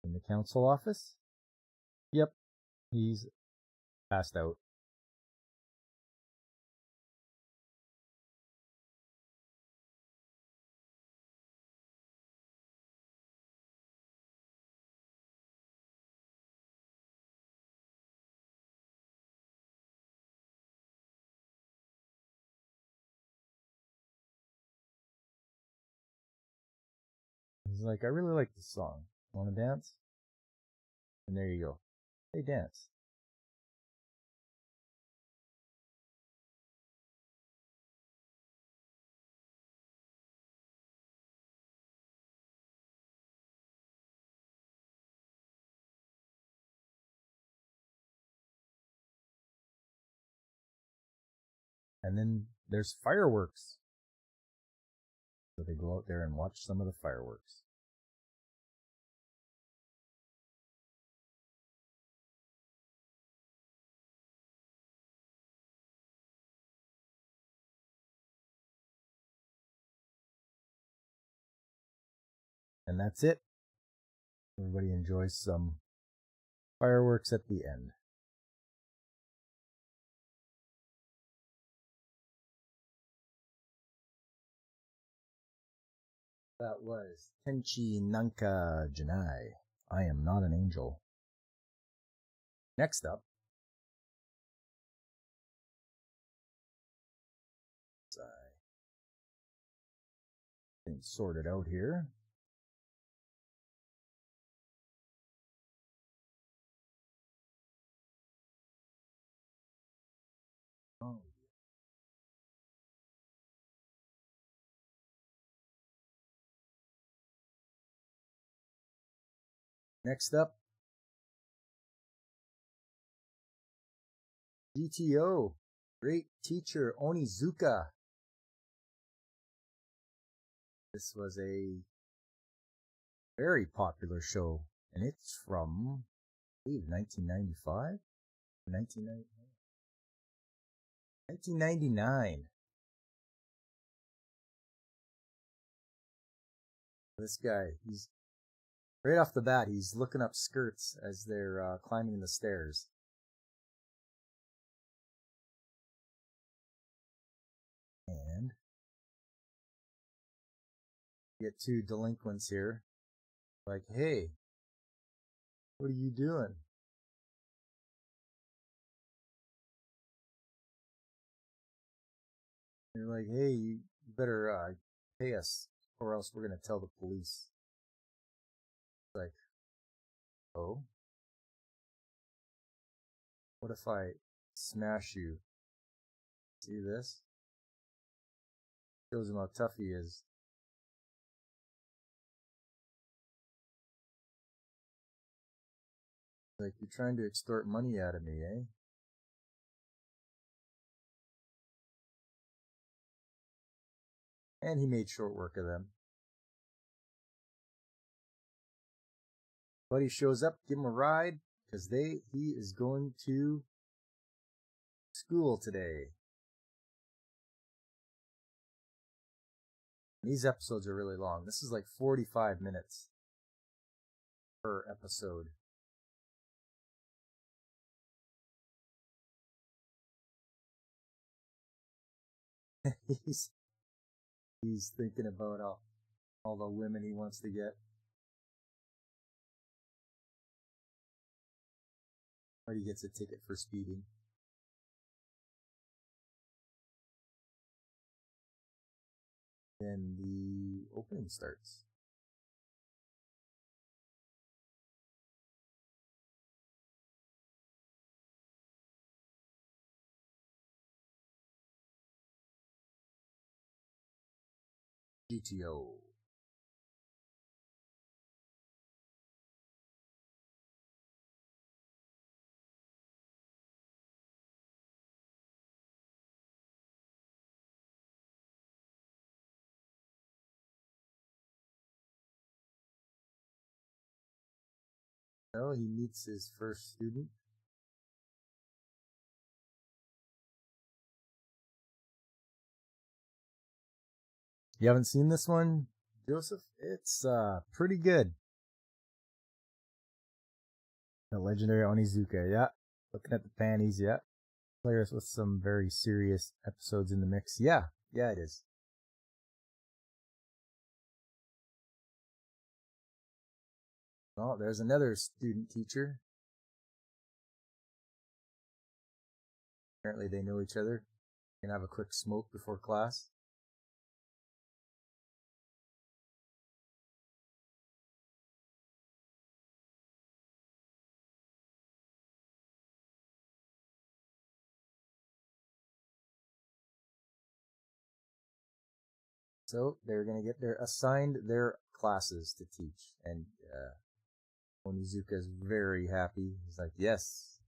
In the council office? Yep, he's passed out. He's like, I really like this song. Want to dance? And there you go. They dance. And then there's fireworks. So they go out there and watch some of the fireworks. And that's it. Everybody enjoys some fireworks at the end. That was Tenchi Nanka Janai. I am not an angel. Next up, getting sorted out here. Oh. Next up, GTO, Great Teacher Onizuka. This was a very popular show, and it's from, I believe, 1995? 1999. This guy, he's right off the bat, he's looking up skirts as they're climbing the stairs. And get two delinquents here. Like, hey, what are you doing? You're like, hey, you better pay us, or else we're gonna tell the police. Like, oh, what if I smash you? See this? Shows him how tough he is. Like, you're trying to extort money out of me, eh? And he made short work of them. Buddy shows up, give him a ride, because he is going to school today. These episodes are really long. This is like 45 minutes per episode. he's thinking about all the women he wants to get. But he gets a ticket for speeding. Then the opening starts. GTO. So he meets his first student. You haven't seen this one, Joseph? It's pretty good. The legendary Onizuka, yeah. Looking at the panties, yeah. Players with some very serious episodes in the mix. Yeah, it is. Oh, there's another student teacher. Apparently they know each other. Can have a quick smoke before class. So they're going to get assigned their classes to teach. And Onizuka is very happy. He's like, yes.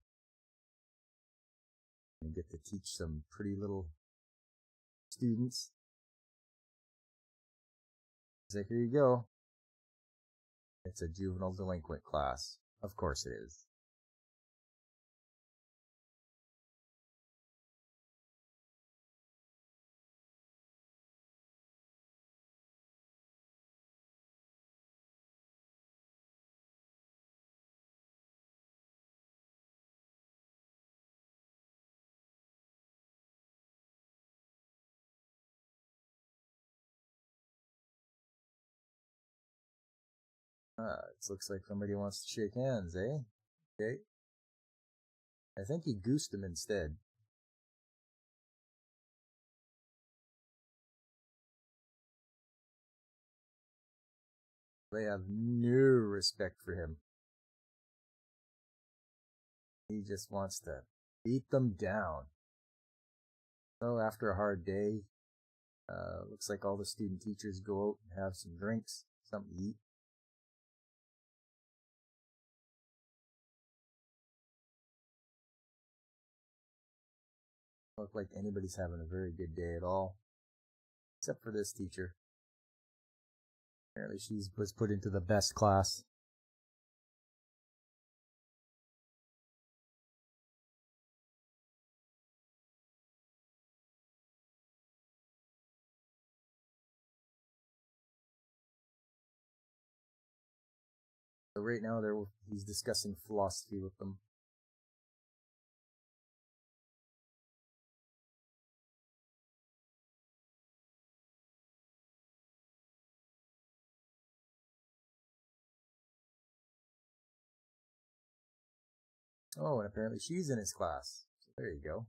And get to teach some pretty little students. He's like, here you go. It's a juvenile delinquent class. Of course it is. It looks like somebody wants to shake hands, eh? Okay. I think he goosed him instead. They have no respect for him. He just wants to beat them down. So after a hard day, looks like all the student teachers go out and have some drinks, something to eat. Look like anybody's having a very good day at all, except for this teacher. Apparently she was put into the best class. So right now he's discussing philosophy with them. Oh, and apparently she's in his class. So there you go.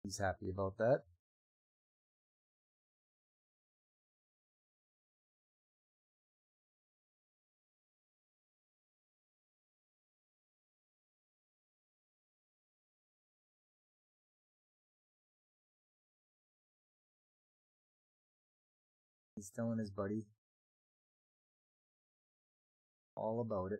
He's happy about that. He's telling his buddy all about it.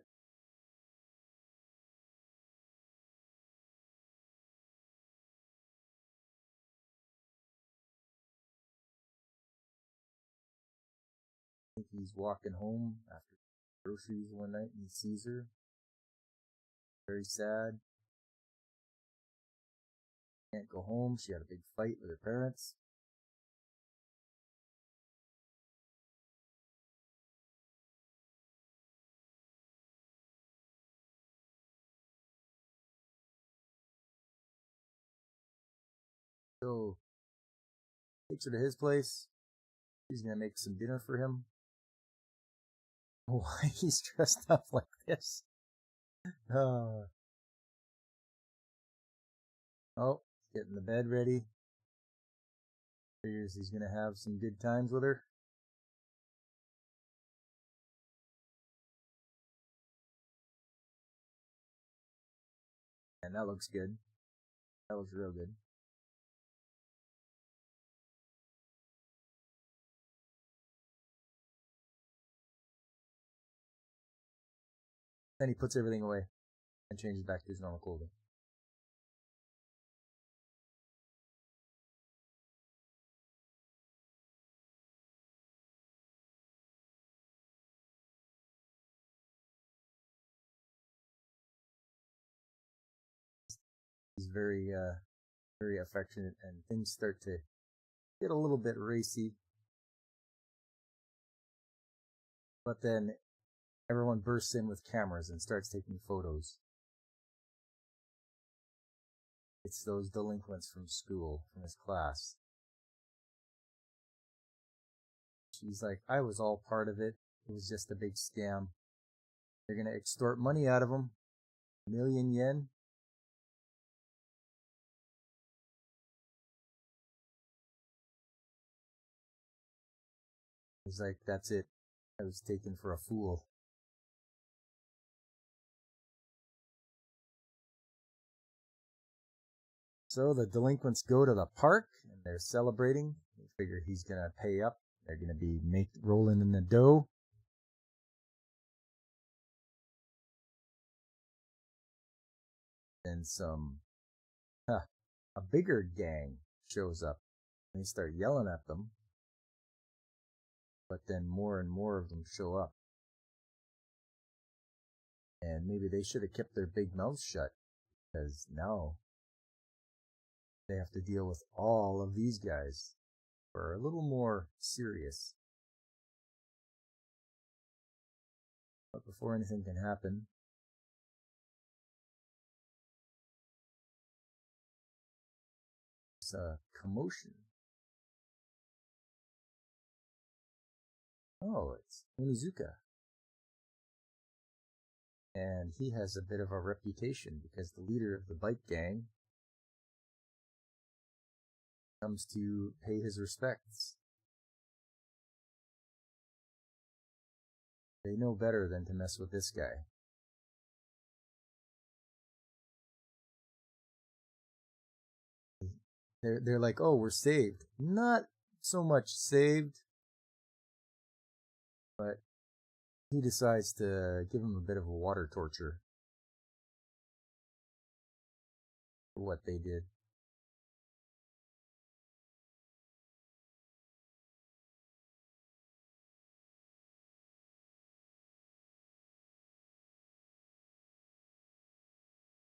I think he's walking home after groceries one night and he sees her. Very sad. Can't go home. She had a big fight with her parents. So takes her to his place. He's gonna make some dinner for him. Why he's dressed up like this? Oh, getting the bed ready. Figures he's gonna have some good times with her. And that looks good. That looks real good. Then he puts everything away and changes back to his normal clothing. He's very affectionate, and things start to get a little bit racy. But then everyone bursts in with cameras and starts taking photos. It's those delinquents from school, from his class. She's like, I was all part of it. It was just a big scam. They're gonna extort money out of him. 1,000,000 yen. He's like, that's it. I was taken for a fool. So the delinquents go to the park and they're celebrating. They figure he's gonna pay up. They're gonna be rolling in the dough. And some a bigger gang shows up. And they start yelling at them. But then more and more of them show up. And maybe they should have kept their big mouths shut, because now they have to deal with all of these guys who are a little more serious. But before anything can happen, it's a commotion. Oh, it's Onizuka. And he has a bit of a reputation because the leader of the bike gang comes to pay his respects. They know better than to mess with this guy. They're like, oh, we're saved. Not so much saved, but he decides to give him a bit of a water torture for what they did.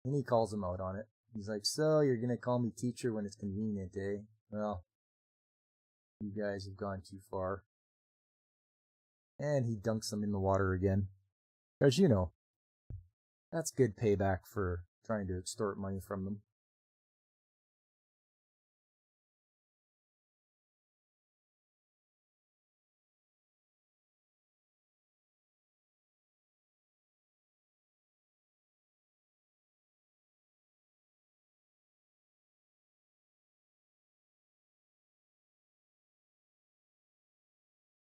And he calls him out on it. He's like, so you're gonna call me teacher when it's convenient, eh? Well, you guys have gone too far. And he dunks them in the water again. Because, you know, that's good payback for trying to extort money from them.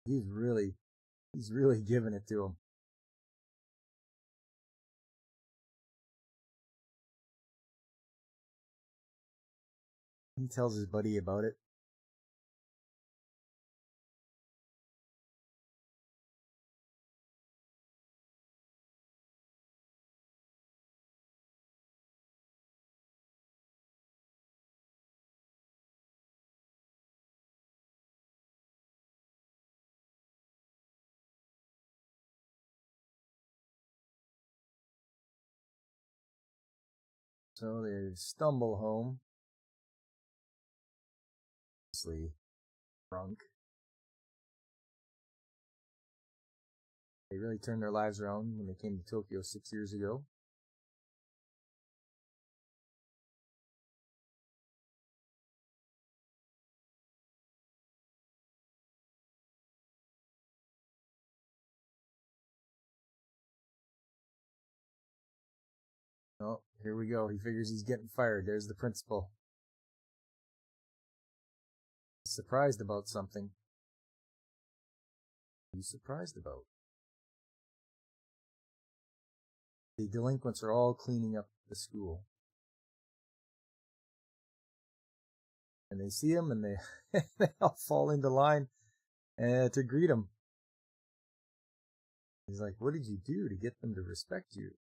He's really giving it to him. He tells his buddy about it. So they stumble home. Obviously drunk. They really turned their lives around when they came to Tokyo 6 years ago. Oh, here we go. He figures he's getting fired. There's the principal. He's surprised about something. He's surprised about. The delinquents are all cleaning up the school. And they see him and they, they all fall into line to greet him. He's like, what did you do to get them to respect you?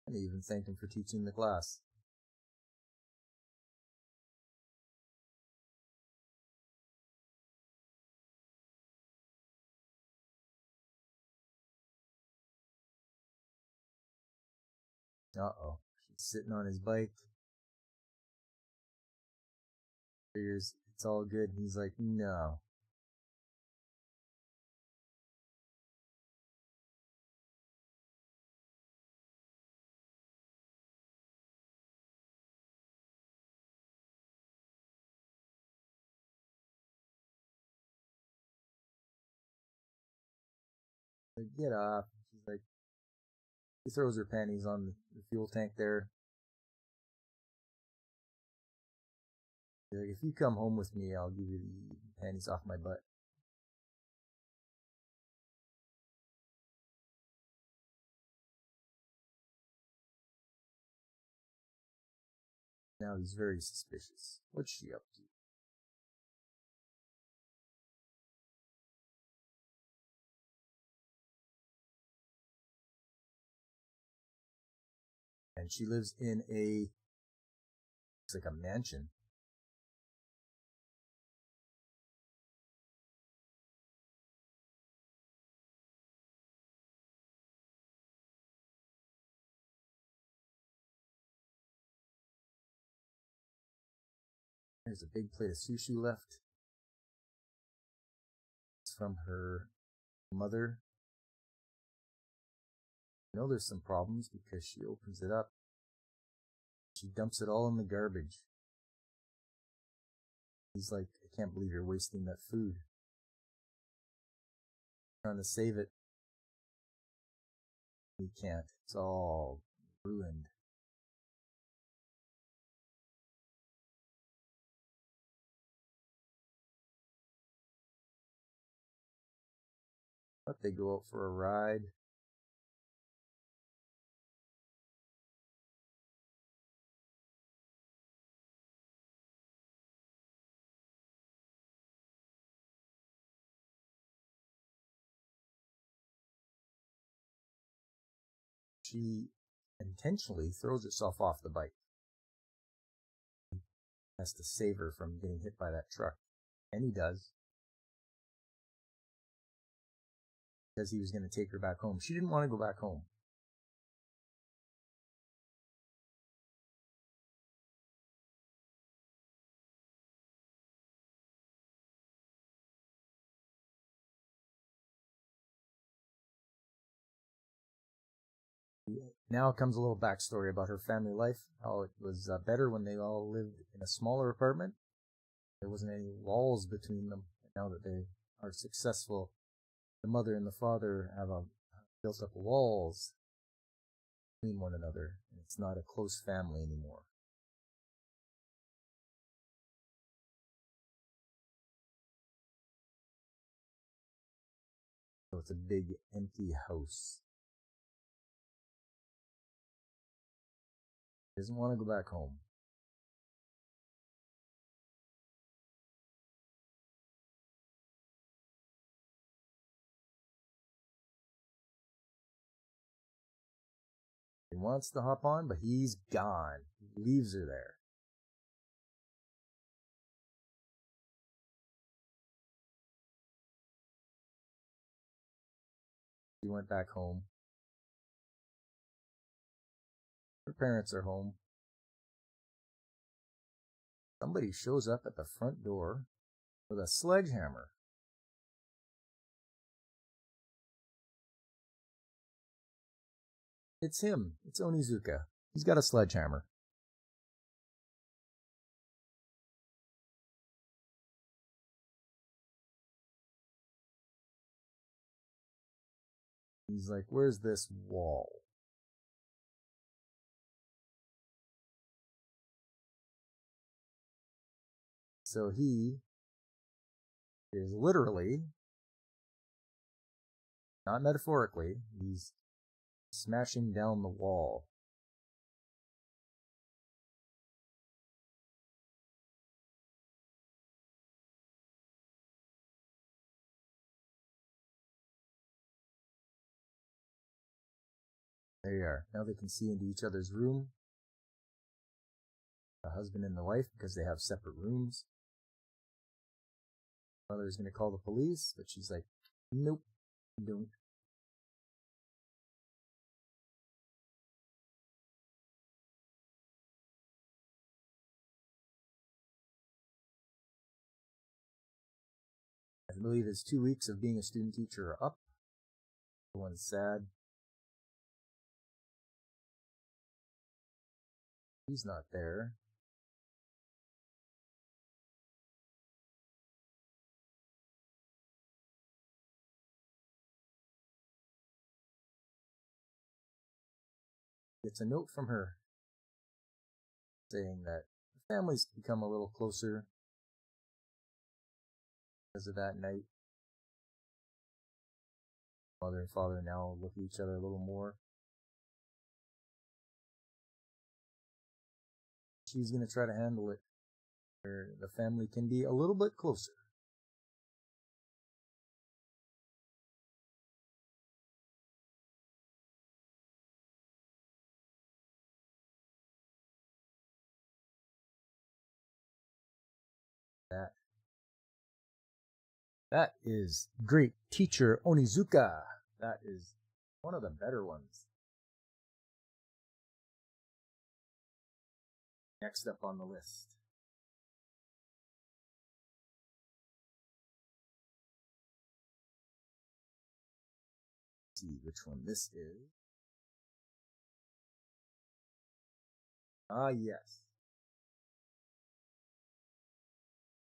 And they even thanked him for teaching the class. Uh-oh. She's sitting on his bike. Figures it's all good. He's like, no. Like, get off. She's like, she throws her panties on the fuel tank there. She's like, if you come home with me, I'll give you the panties off my butt. Now he's very suspicious. What's she up to? And she lives in it's like a mansion. There's a big plate of sushi left. It's from her mother. I know there's some problems because she opens it up. She dumps it all in the garbage. He's like, I can't believe you're wasting that food. Trying to save it. He can't. It's all ruined. But they go out for a ride. She intentionally throws herself off the bike. Has to save her from getting hit by that truck. And he does. Because he was going to take her back home. She didn't want to go back home. Now comes a little backstory about her family life, how it was better when they all lived in a smaller apartment. There wasn't any walls between them. Now that they are successful, the mother and the father have built up walls between one another, and it's not a close family anymore. So it's a big empty house. He doesn't want to go back home. He wants to hop on, but he's gone. He leaves her there. She went back home. Her parents are home. Somebody shows up at the front door with a sledgehammer. It's him. It's Onizuka. He's got a sledgehammer. He's like, where's this wall? So he is literally, not metaphorically, he's smashing down the wall. There you are. Now they can see into each other's room. The husband and the wife, because they have separate rooms. Mother's going to call the police, but she's like, nope, don't. I believe his 2 weeks of being a student teacher are up. Everyone's sad. He's not there. It's a note from her saying that the family's become a little closer because of that night. Mother and father now look at each other a little more. she's going to try to handle it where the family can be a little bit closer. That is great teacher Onizuka. That is one of the better ones. Next up on the list. Let's see which one this is. Ah, yes.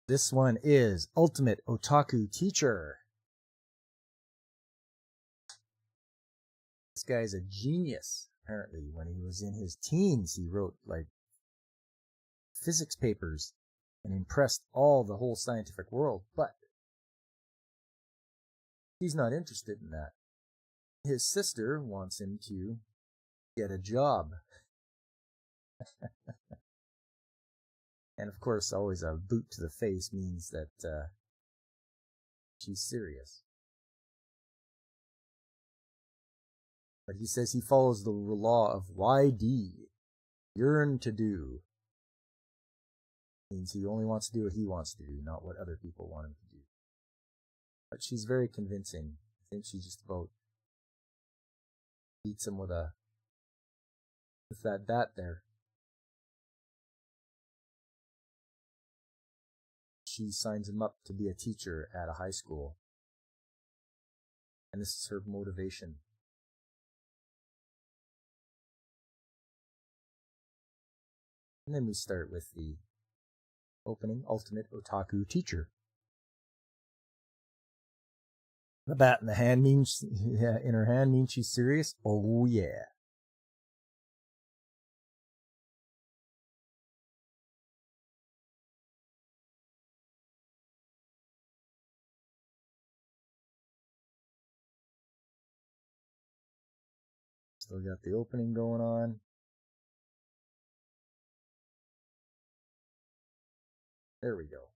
This one is Ultimate Otaku Teacher. This guy's a genius. Apparently, when he was in his teens, he wrote like physics papers and impressed the whole scientific world. But he's not interested in that. His sister wants him to get a job. And of course, always a boot to the face means that she's serious. But he says he follows the law of YD, yearn to do. Means he only wants to do what he wants to do, not what other people want him to do. But she's very convincing. I think she just about beats him with that bat there. She signs him up to be a teacher at a high school. And this is her motivation. And then we start with the opening Ultimate Otaku Teacher. The bat in the hand means, in her hand means she's serious. Oh yeah. Still got the opening going on. There we go.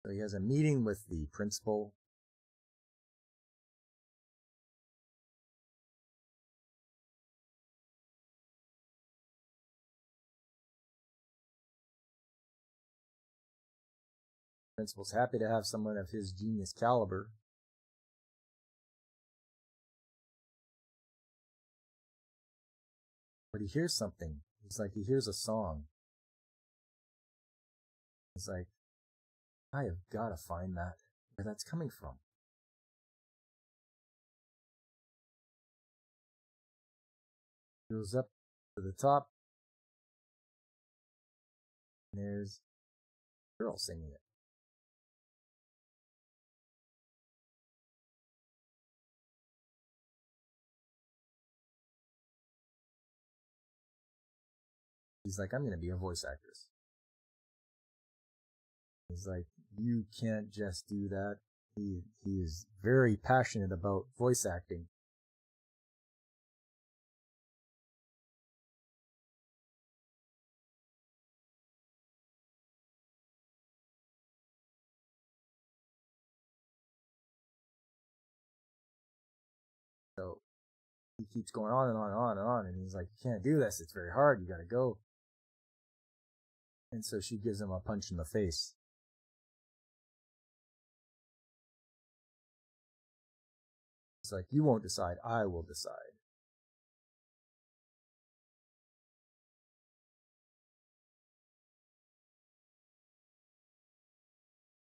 So he has a meeting with the principal. The principal's happy to have someone of his genius caliber. But he hears something. It's like he hears a song. He's like, I have got to find that, where that's coming from. He goes up to the top, and there's a girl singing it. He's like, I'm going to be a voice actress. He's like, you can't just do that. He is very passionate about voice acting. So he keeps going on and on and on and on, and he's like, you can't do this. It's very hard. You got to go. And so she gives him a punch in the face. It's like, you won't decide. I will decide.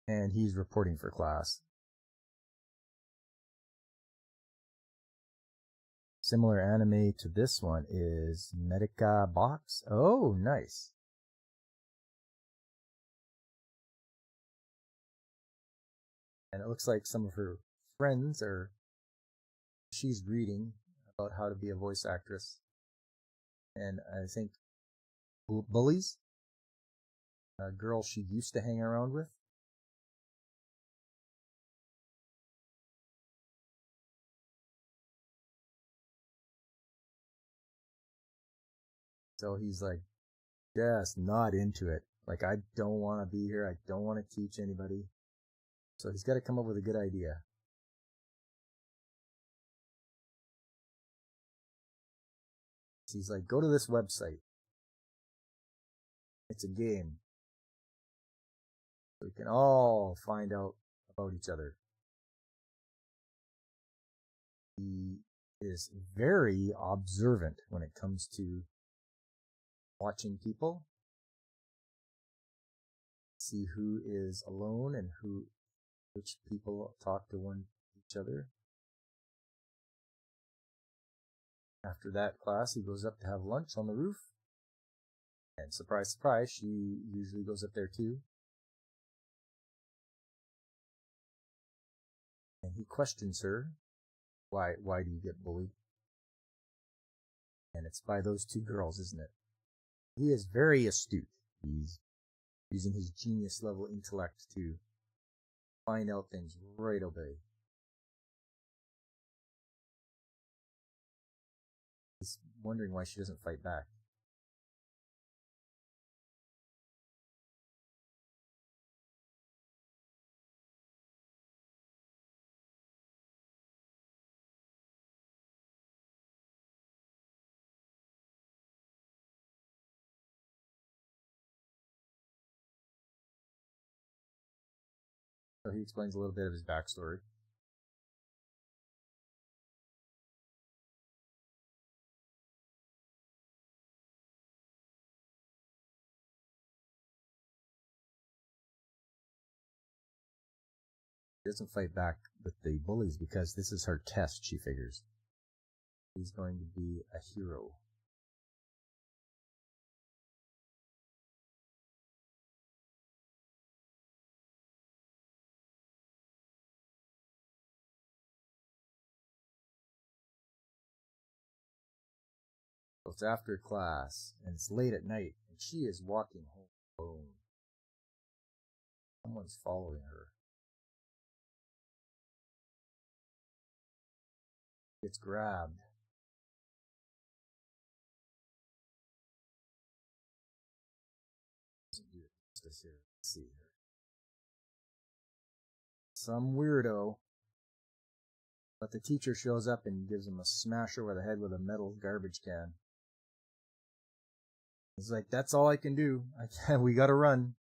And he's reporting for class. Similar anime to this one is Medica Box. Oh, nice. And it looks like some of her friends she's reading about how to be a voice actress. And I think Bullies, a girl she used to hang around with. So he's like, just not into it. Like, I don't want to be here. I don't want to teach anybody. So he's got to come up with a good idea. So he's like, go to this website. It's a game. We can all find out about each other. He is very observant when it comes to watching people, see who is alone and which people talk to each other. After that class, he goes up to have lunch on the roof. And surprise, surprise, she usually goes up there too. And he questions her, why do you get bullied? And it's by those two girls, isn't it? He is very astute. He's using his genius level intellect to find out things right away. He's wondering why she doesn't fight back. So he explains a little bit of his backstory. She doesn't fight back with the bullies because this is her test, she figures. He's going to be a hero. So it's after class, and it's late at night, and she is walking home alone. Someone's following her. Gets grabbed. Doesn't do it justice here. Let's see her. Some weirdo. But the teacher shows up and gives him a smash over the head with a metal garbage can. He's like, that's all I can do. We gotta run.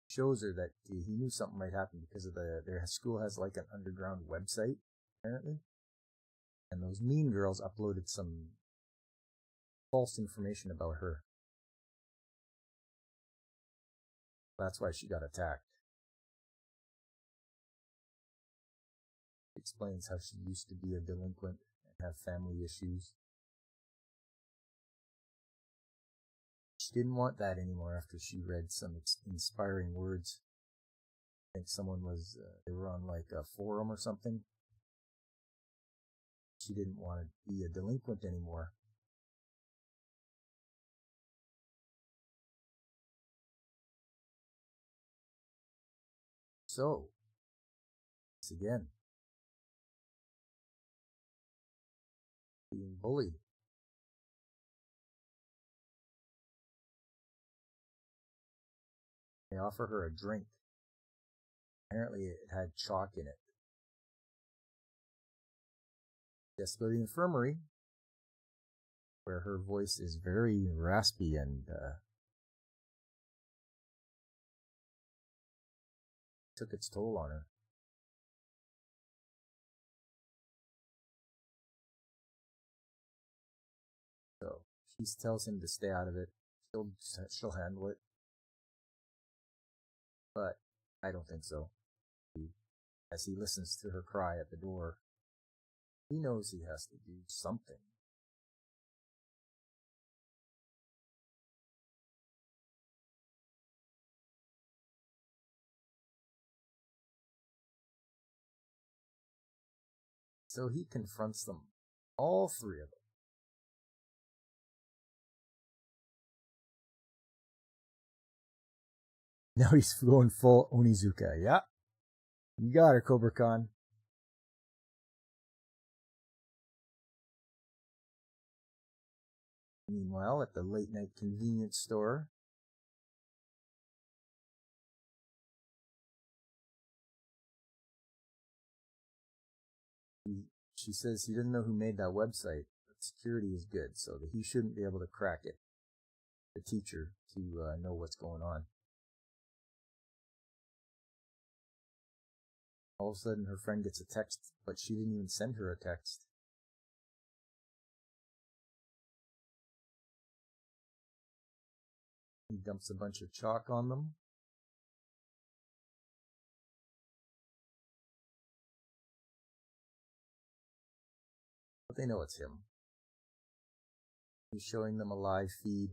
Shows her that he knew something might happen because of their school has like an underground website, apparently. And those mean girls uploaded some false information about her. That's why she got attacked. She explains how she used to be a delinquent and have family issues. She didn't want that anymore after she read some inspiring words. I think someone they were on like a forum or something. She didn't want to be a delinquent anymore. So, once again, being bullied. They offer her a drink. Apparently it had chalk in it. She has to go to the infirmary, where her voice is very raspy and took its toll on her. So she tells him to stay out of it. She'll handle it. But I don't think so. As he listens to her cry at the door, he knows he has to do something. So he confronts them, all three of them. Now he's going full Onizuka. Yeah. You got her, Cobra Khan. Meanwhile, at the late night convenience store, she says he doesn't know who made that website, but security is good, so that he shouldn't be able to crack it. The teacher to know what's going on. All of a sudden, her friend gets a text, but she didn't even send her a text. He dumps a bunch of chalk on them. But they know it's him. He's showing them a live feed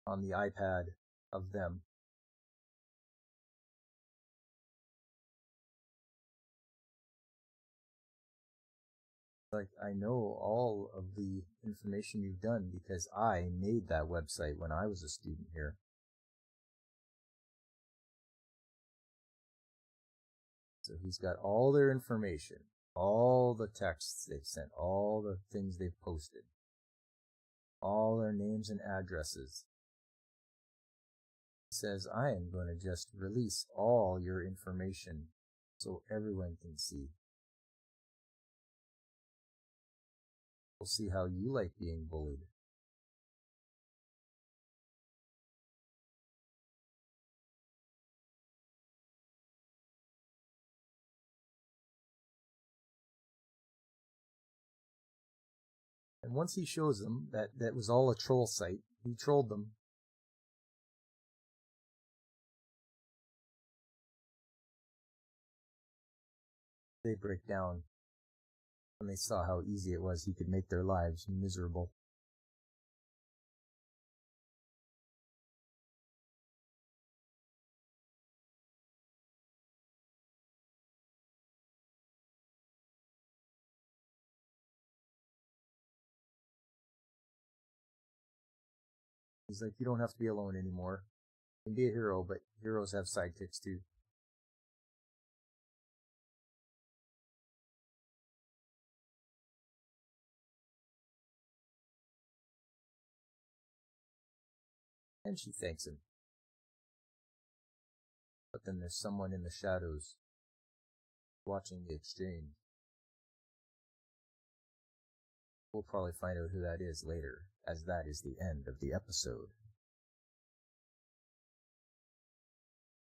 on the iPad of them. Like, I know all of the information you've done because I made that website when I was a student here. So he's got all their information, all the texts they've sent, all the things they've posted, all their names and addresses. He says, I am going to just release all your information so everyone can see. We'll see how you like being bullied. And once he shows them that was all a troll site, he trolled them. They break down when they saw how easy it was he could make their lives miserable. He's like, you don't have to be alone anymore. You can be a hero, but heroes have sidekicks too. And she thanks him. But then there's someone in the shadows watching the exchange. We'll probably find out who that is later, as that is the end of the episode.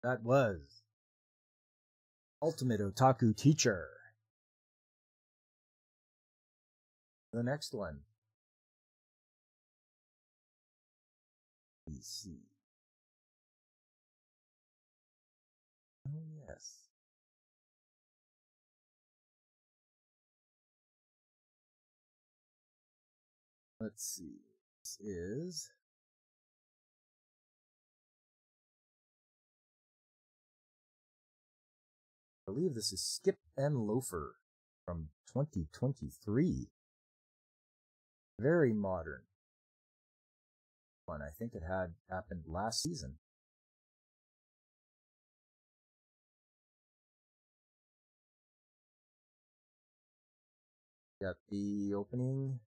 That was Ultimate Otaku Teacher. The next one. Let's see. Oh, yes. Let's see. This is I believe this is Skip and Loafer from 2023. Very modern one. I think it had happened last season. Got the opening.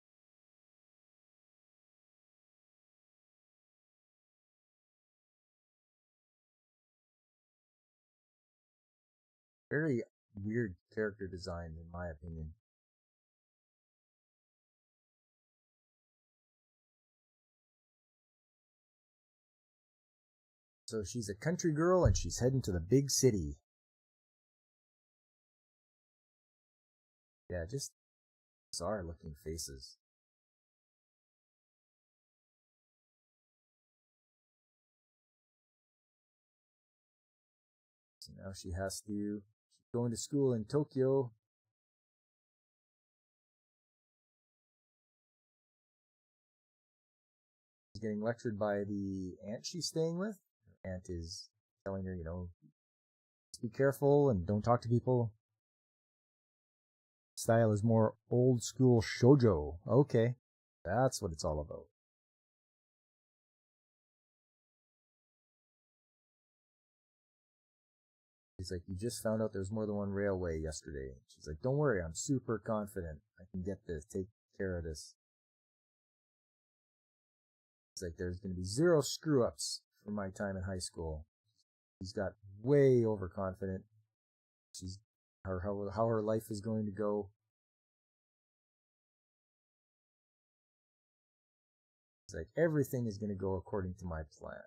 Very weird character design, in my opinion. So she's a country girl and she's heading to the big city. Yeah, just bizarre looking faces. So now she's going to school in Tokyo. She's getting lectured by the aunt she's staying with. Her aunt is telling her, be careful and don't talk to people. Style is more old school shoujo. Okay, that's what it's all about. He's like, you just found out there's more than one railway yesterday. She's like, don't worry, I'm super confident. I can get this, take care of this. It's like, there's going to be zero screw-ups from my time in high school. She's got way overconfident. She's how her life is going to go. It's like, everything is going to go according to my plan.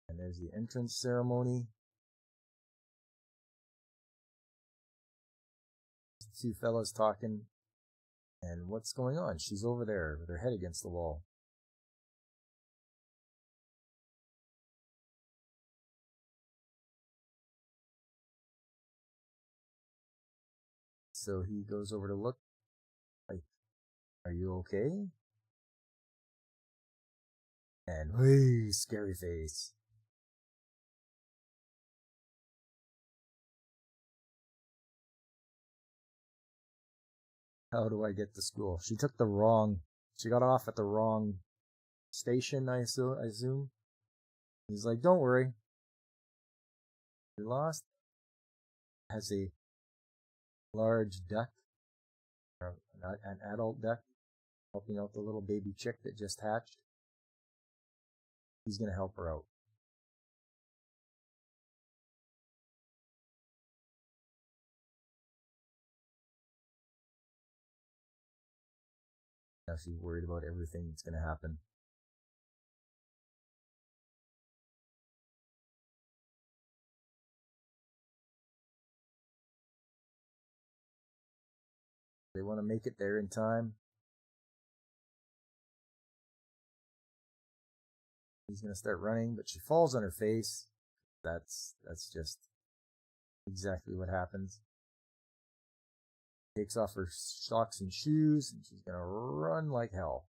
And there's the entrance ceremony. Two fellas talking. And what's going on? She's over there with her head against the wall. So he goes over to look. Like, are you okay? And, hey, scary face. How do I get to school? She got off at the wrong station, I assume. He's like, don't worry. You're lost. Has a large duck, an adult duck, helping out the little baby chick that just hatched. He's going to help her out. Now she's worried about everything that's going to happen. They want to make it there in time. He's going to start running, but she falls on her face. That's just exactly what happens. Takes off her socks and shoes, and she's going to run like hell.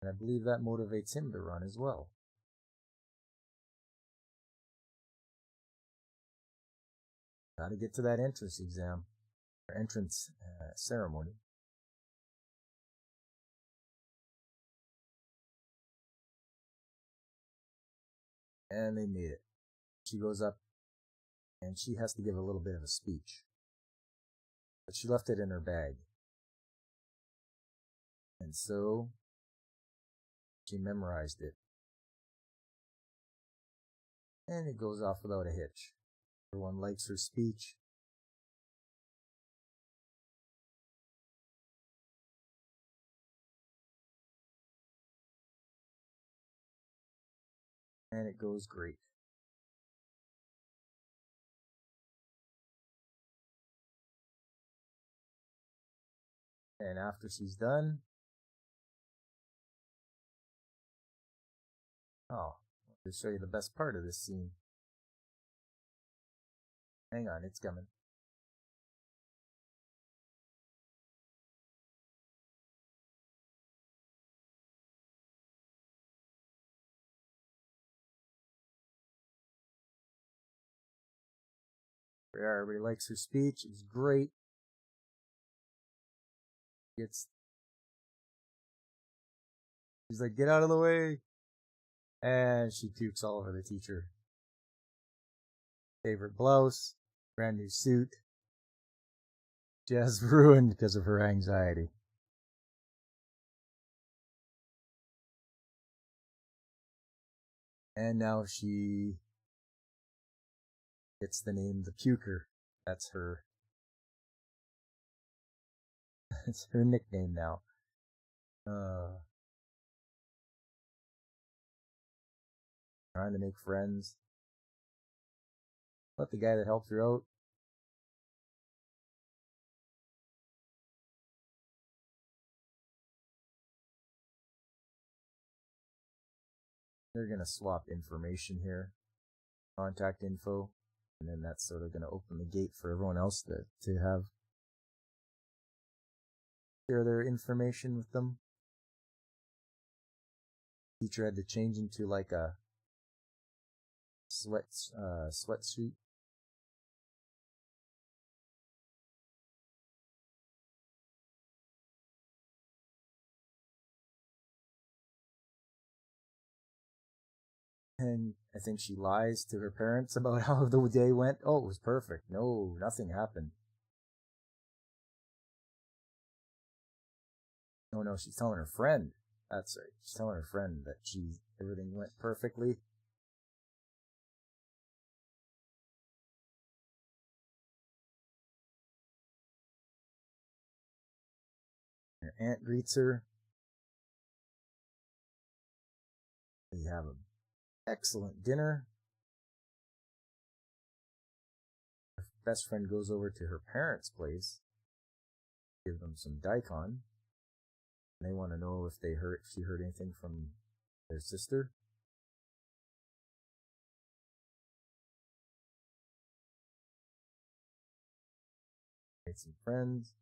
And I believe that motivates him to run as well. Got to get to that entrance exam, or entrance ceremony. And they made it. She goes up, and she has to give a little bit of a speech. But she left it in her bag. And so she memorized it. And it goes off without a hitch. Everyone likes her speech. And it goes great. And after she's done, I'll show you the best part of this scene. Hang on, it's coming. Everybody likes her speech. It's great. She's like, get out of the way. And she pukes all over the teacher. Favorite blouse, brand new suit. Just ruined because of her anxiety. And now she gets the name the Puker. That's her. It's her nickname now. Trying to make friends. Let the guy that helped her out. They're gonna swap information here. Contact info. And then that's sort of gonna open the gate for everyone else to have share their information with them. Teacher had to change into like a sweatsuit. And I think she lies to her parents about how the day went. Oh, it was perfect. No, nothing happened. Oh no, she's telling her friend. That's right. She's telling her friend that everything went perfectly. Her aunt greets her. They have an excellent dinner. Her best friend goes over to her parents' place, give them some daikon. They want to know if she heard anything from their sister. Made some friends.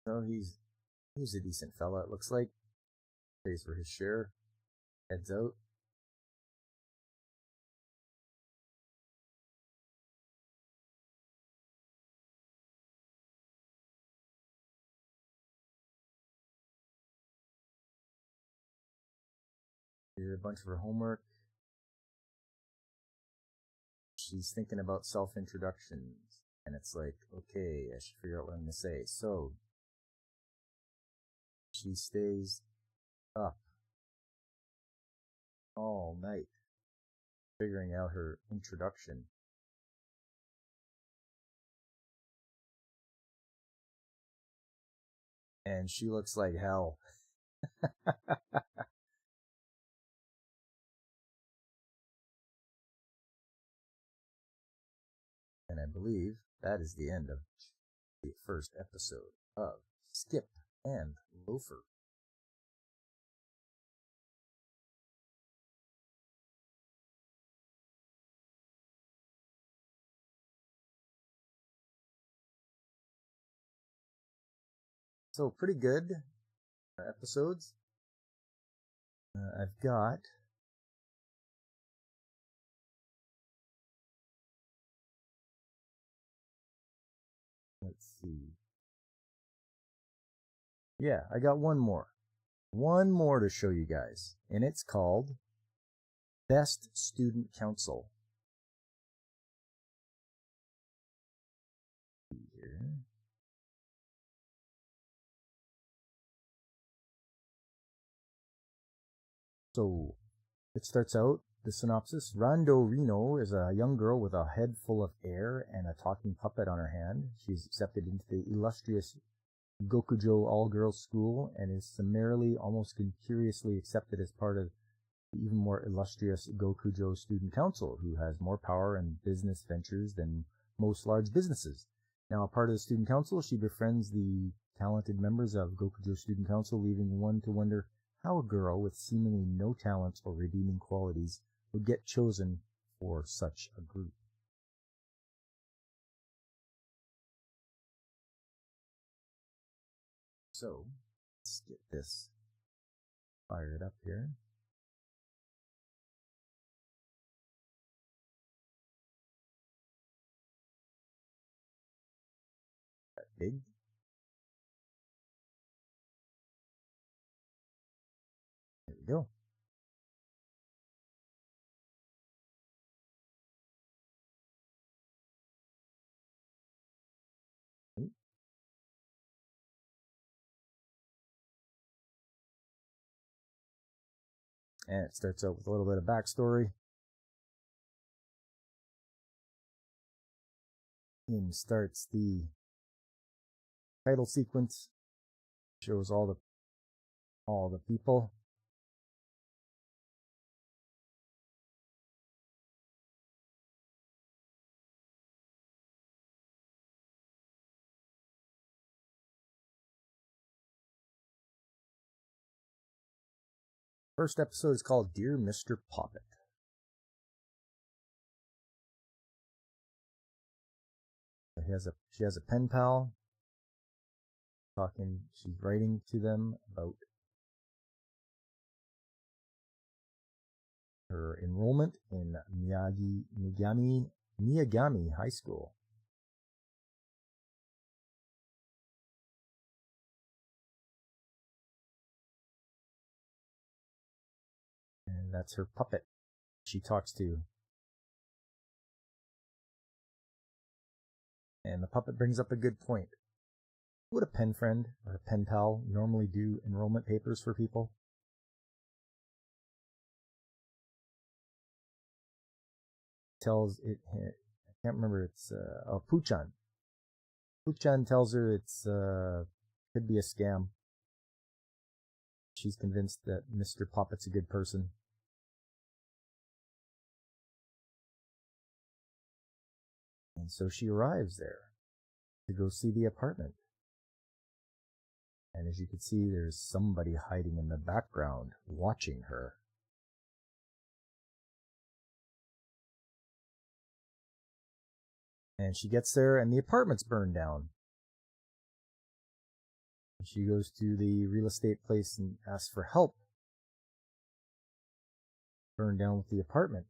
So he's a decent fella, it looks like. Pays for his share. Heads out. Did a bunch of her homework. She's thinking about self-introductions. And it's like, okay, I should figure out what I'm going to say. So, she stays up all night figuring out her introduction. And she looks like hell. And I believe that is the end of the first episode of Skip and Loafer. So pretty good episodes. I've got let's see. Yeah, I got one more. One more to show you guys. And it's called Best Student Council. Here. So it starts out, the synopsis, Rando Reno is a young girl with a head full of air and a talking puppet on her hand. She's accepted into the illustrious Gokujo all-girls school and is summarily, almost curiously accepted as part of the even more illustrious Gokujo Student Council, who has more power and business ventures than most large businesses. Now, a part of the Student Council, she befriends the talented members of Gokujo Student Council, leaving one to wonder how a girl with seemingly no talents or redeeming qualities would get chosen for such a group. So, let's get this fired up here. That big. There we go. And it starts out with a little bit of backstory. And starts the title sequence. Shows all the people. First episode is called Dear Mr. Poppet. She has a pen pal. She's writing to them about her enrollment in Miyagami High School. And that's her puppet she talks to. And the puppet brings up a good point. Would a pen friend or a pen pal normally do enrollment papers for people? Tells it, I can't remember, it's Puchan. Puchan tells her it's could be a scam. She's convinced that Mr. Poppet's a good person. And so she arrives there to go see the apartment. And as you can see, there's somebody hiding in the background watching her. And she gets there and the apartment's burned down. She goes to the real estate place and asks for help. Burned down with the apartment.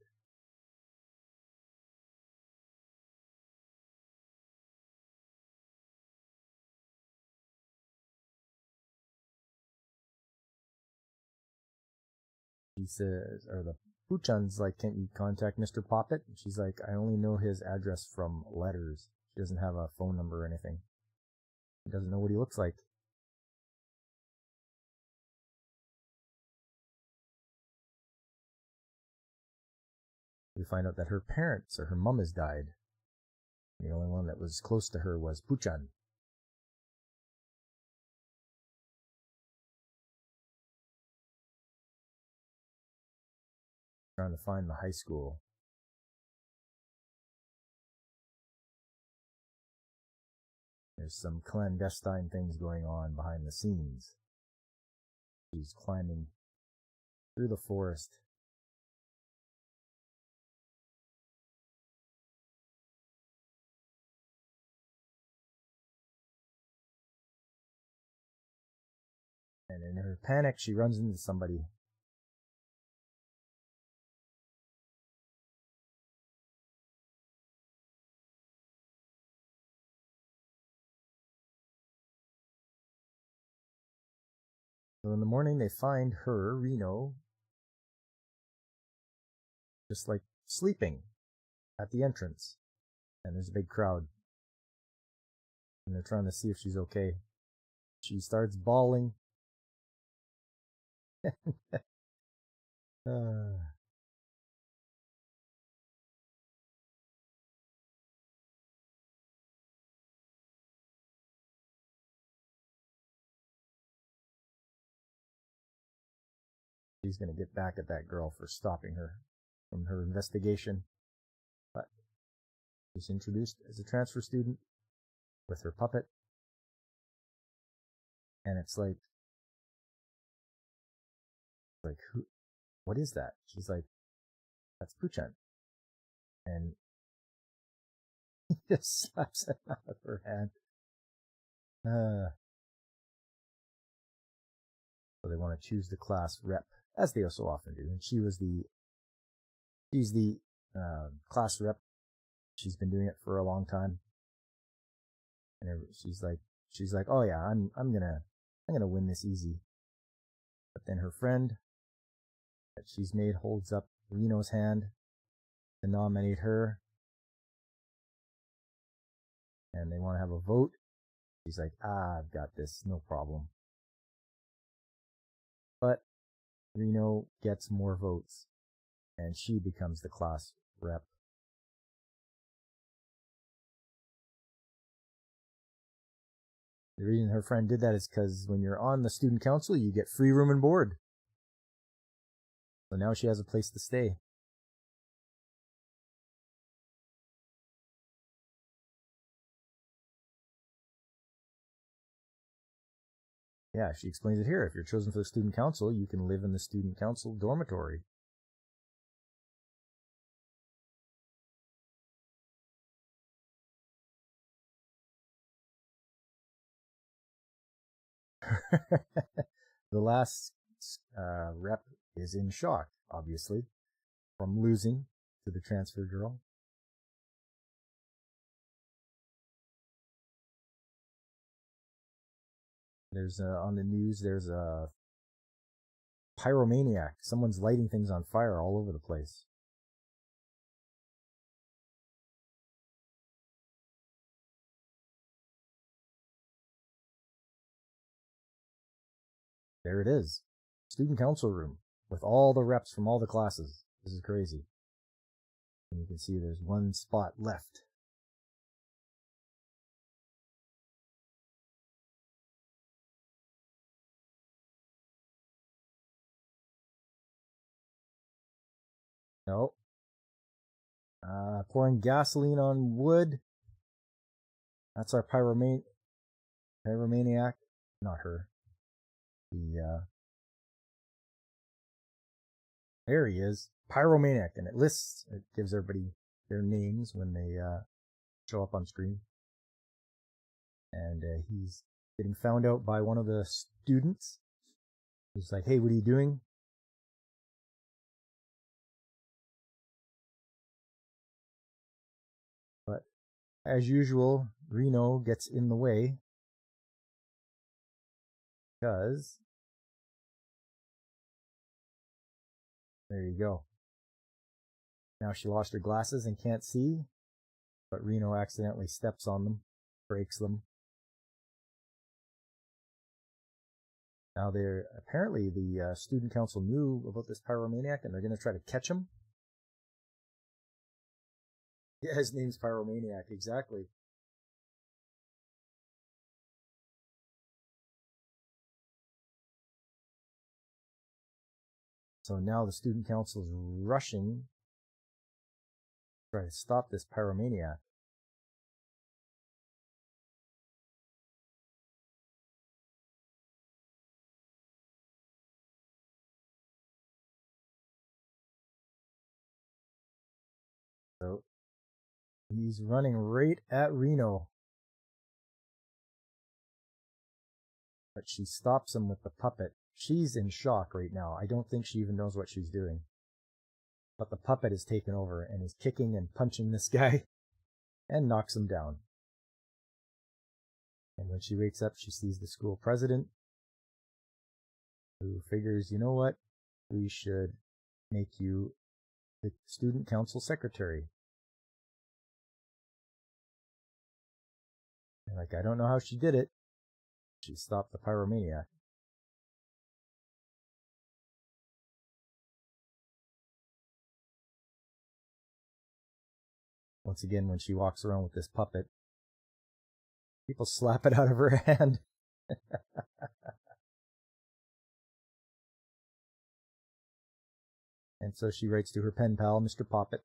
She says, or the Puchan's like, can't you contact Mr. Poppet? And she's like, I only know his address from letters. She doesn't have a phone number or anything. She doesn't know what he looks like. We find out that her parents, or her mom, has died. The only one that was close to her was Puchan. Trying to find the high school. There's some clandestine things going on behind the scenes. She's climbing through the forest. And in her panic, she runs into somebody. So in the morning, they find her, Reno, just like sleeping at the entrance. And there's a big crowd. And they're trying to see if she's okay. She starts bawling. She's going to get back at that girl for stopping her from her investigation. But she's introduced as a transfer student with her puppet. And it's like, who? What is that? She's like, that's Puchan. And he just slaps it out of her hand. So they want to choose the class rep, as they so often do. And she's the class rep. She's been doing it for a long time. And she's like, oh yeah, I'm gonna win this easy. But then her friend that she's made holds up Reno's hand to nominate her. And they want to have a vote. She's like, I've got this, no problem. But Reno gets more votes, and she becomes the class rep. The reason her friend did that is because when you're on the student council, you get free room and board. So now she has a place to stay. Yeah, she explains it here. If you're chosen for the student council, you can live in the student council dormitory. The last rep is in shock, obviously, from losing to the transfer girl. There's on the news, there's a pyromaniac. Someone's lighting things on fire all over the place. There it is. Student council room with all the reps from all the classes. This is crazy. And you can see there's one spot left. No. Pouring gasoline on wood. That's our pyromaniac. Not her. There he is. Pyromaniac. And it gives everybody their names when they show up on screen. And he's getting found out by one of the students. He's like, hey, what are you doing? But as usual, Reno gets in the way because there you go. Now she lost her glasses and can't see, but Reno accidentally steps on them, breaks them. Now apparently the student council knew about this pyromaniac and they're going to try to catch him. Yeah, his name's Pyromaniac, exactly. So now the student council is rushing to try to stop this pyromaniac. So he's running right at Reno. But she stops him with the puppet. She's in shock right now. I don't think she even knows what she's doing. But the puppet is taken over and is kicking and punching this guy and knocks him down. And when she wakes up, she sees the school president, who figures, you know what? We should make you the student council secretary. And I don't know how she did it. She stopped the pyromaniac. Once again, when she walks around with this puppet, people slap it out of her hand. And so she writes to her pen pal, Mr. Poppet.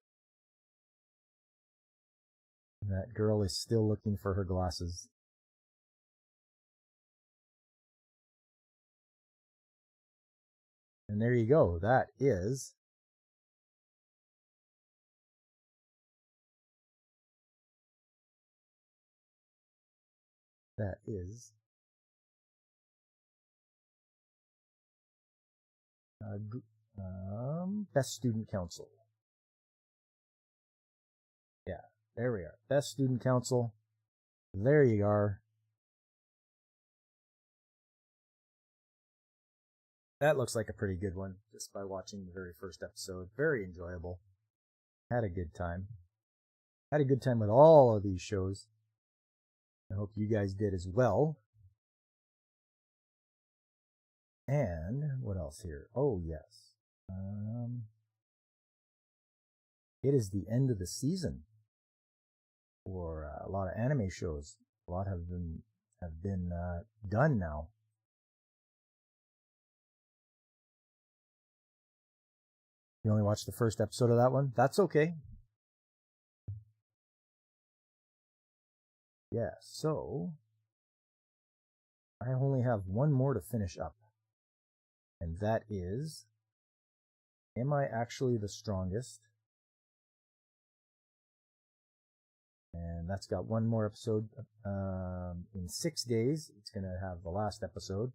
And that girl is still looking for her glasses. And there you go. That is Best Student Council. Yeah, there we are. Best Student Council. There you are. That looks like a pretty good one, just by watching the very first episode. Very enjoyable. Had a good time. Had a good time with all of these shows. I hope you guys did as well. And what else here? Oh, yes. It is the end of the season for a lot of anime shows. A lot have been done now. You only watched the first episode of that one? That's okay. Yeah, so I only have one more to finish up. And that is, Am I Actually the Strongest? And that's got one more episode. In 6 days, it's going to have the last episode.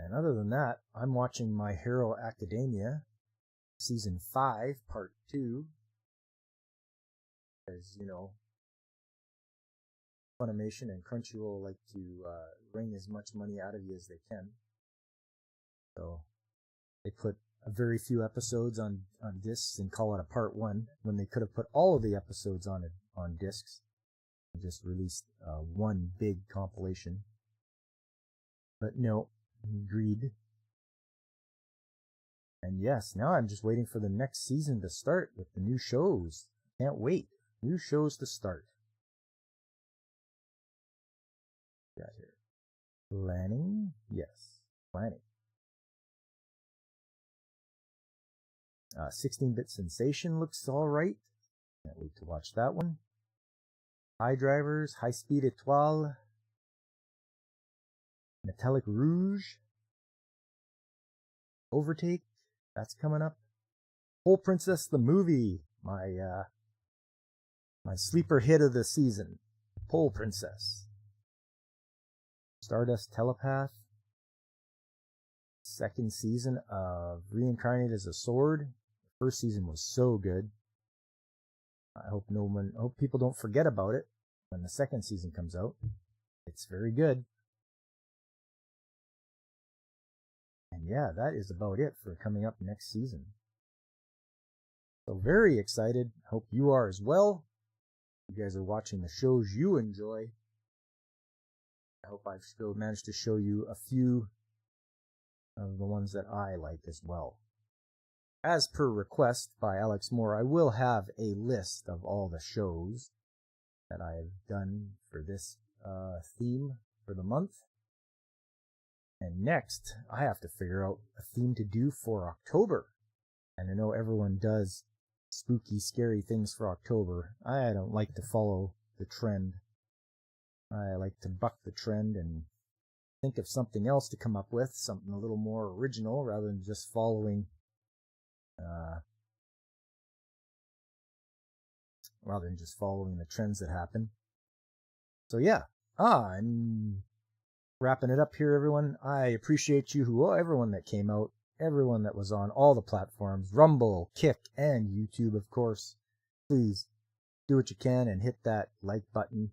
And other than that, I'm watching My Hero Academia, Season 5, Part 2. As you know, Funimation and Crunchyroll like to wring as much money out of you as they can. So they put a very few episodes on discs and call it a Part 1, when they could have put all of the episodes on discs and just released one big compilation. But no, greed. And yes, now I'm just waiting for the next season to start with the new shows. Can't wait. New shows to start. Got here. Planning? Yes, planning. 16-bit Sensation looks alright. Can't wait to watch that one. High Drivers, High Speed Etoile, Metallic Rouge, Overtake, that's coming up. Pole Princess the movie, my sleeper hit of the season. Pole Princess. Stardust Telepath. Second season of Reincarnated as a Sword. The first season was so good. I hope people don't forget about it when the second season comes out. It's very good. And yeah, that is about it for coming up next season. So very excited. Hope you are as well. You guys are watching the shows you enjoy. I hope I've still managed to show you a few of the ones that I like as well. As per request by Alex Moore, I will have a list of all the shows that I've done for this theme for the month. And next, I have to figure out a theme to do for October. And I know everyone does spooky, scary things for October. I don't like to follow the trend. I like to buck the trend and think of something else to come up with, something a little more original rather than just following the trends that happen. So yeah, I'm wrapping it up here, everyone. I appreciate everyone that came out, everyone that was on all the platforms, Rumble, Kick, and YouTube, of course. Please do what you can and hit that like button.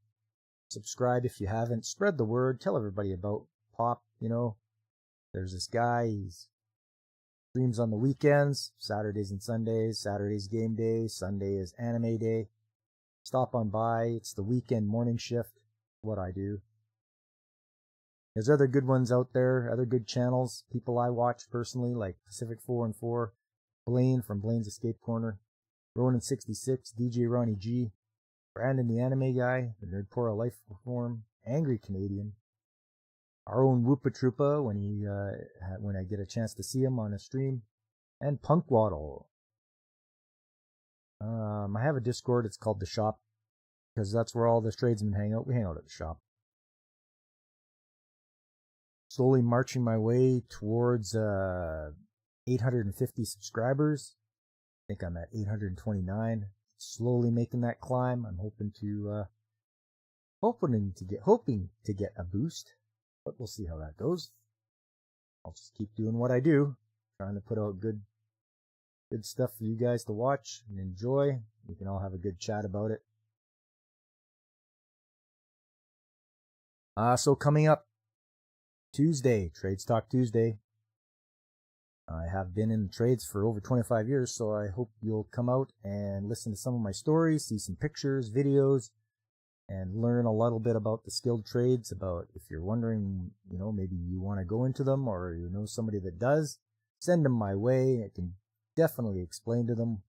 Subscribe if you haven't. Spread the word. Tell everybody about Pop. There's this guy. He streams on the weekends, Saturdays and Sundays. Saturday's game day. Sunday is anime day. Stop on by. It's the weekend morning shift. What I do. There's other good ones out there, other good channels, people I watch personally, like Pacific 4 and 4, Blaine from Blaine's Escape Corner, Ronan66, DJ Ronnie G, Brandon the Anime Guy, the Nerdpora Life Form, Angry Canadian, our own Whoopa Troopa when I get a chance to see him on a stream, and Punk Waddle. I have a Discord, it's called The Shop, because that's where all the tradesmen hang out. We hang out at the shop. Slowly marching my way towards 850 subscribers. I think I'm at 829. Slowly making that climb. I'm hoping to get a boost, but we'll see how that goes. I'll just keep doing what I do, trying to put out good stuff for you guys to watch and enjoy. We can all have a good chat about it. So coming up Tuesday, Trades Talk Tuesday. I have been in trades for over 25 years, so I hope you'll come out and listen to some of my stories, see some pictures, videos, and learn a little bit about the skilled trades, about if you're wondering, maybe you want to go into them or you know somebody that does, send them my way. I can definitely explain to them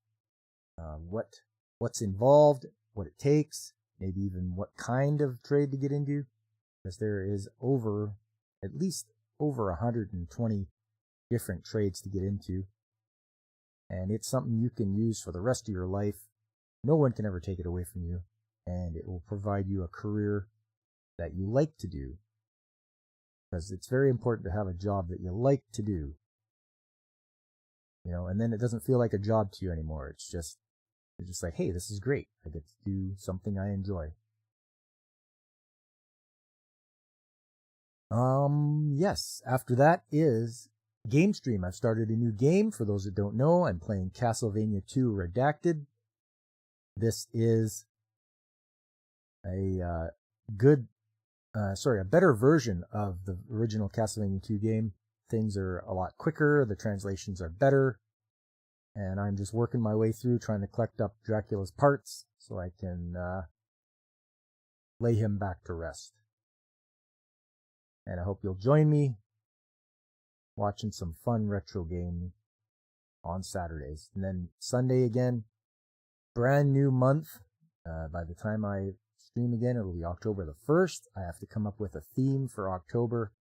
what's involved, what it takes, maybe even what kind of trade to get into, because there is at least over 120 different trades to get into. And it's something you can use for the rest of your life. No one can ever take it away from you. And it will provide you a career that you like to do. Because it's very important to have a job that you like to do. And then it doesn't feel like a job to you anymore. You're just like, hey, this is great. I get to do something I enjoy. Yes. After that is game stream. I've started a new game. For those that don't know, I'm playing Castlevania 2 Redacted. This is a better version of the original Castlevania 2 game. Things are a lot quicker, the translations are better, and I'm just working my way through trying to collect up Dracula's parts so I can lay him back to rest. And I hope you'll join me watching some fun retro game on Saturdays. And then Sunday again, brand new month. By the time I stream again, it'll be October the 1st. I have to come up with a theme for October.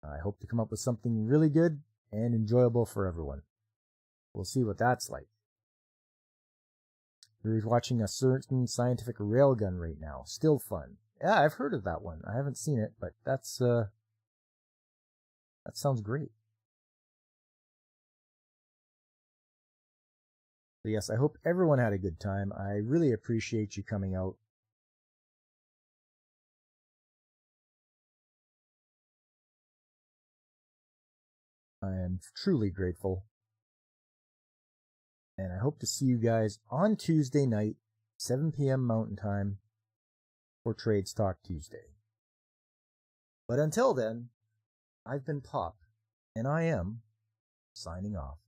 I hope to come up with something really good and enjoyable for everyone. We'll see what that's like. We're watching a certain scientific railgun right now. Still fun. Yeah, I've heard of that one. I haven't seen it, but that sounds great. But yes, I hope everyone had a good time. I really appreciate you coming out. I am truly grateful. And I hope to see you guys on Tuesday night, 7 p.m. Mountain Time, for Trades Talk Tuesday. But until then, I've been Pop, and I am signing off.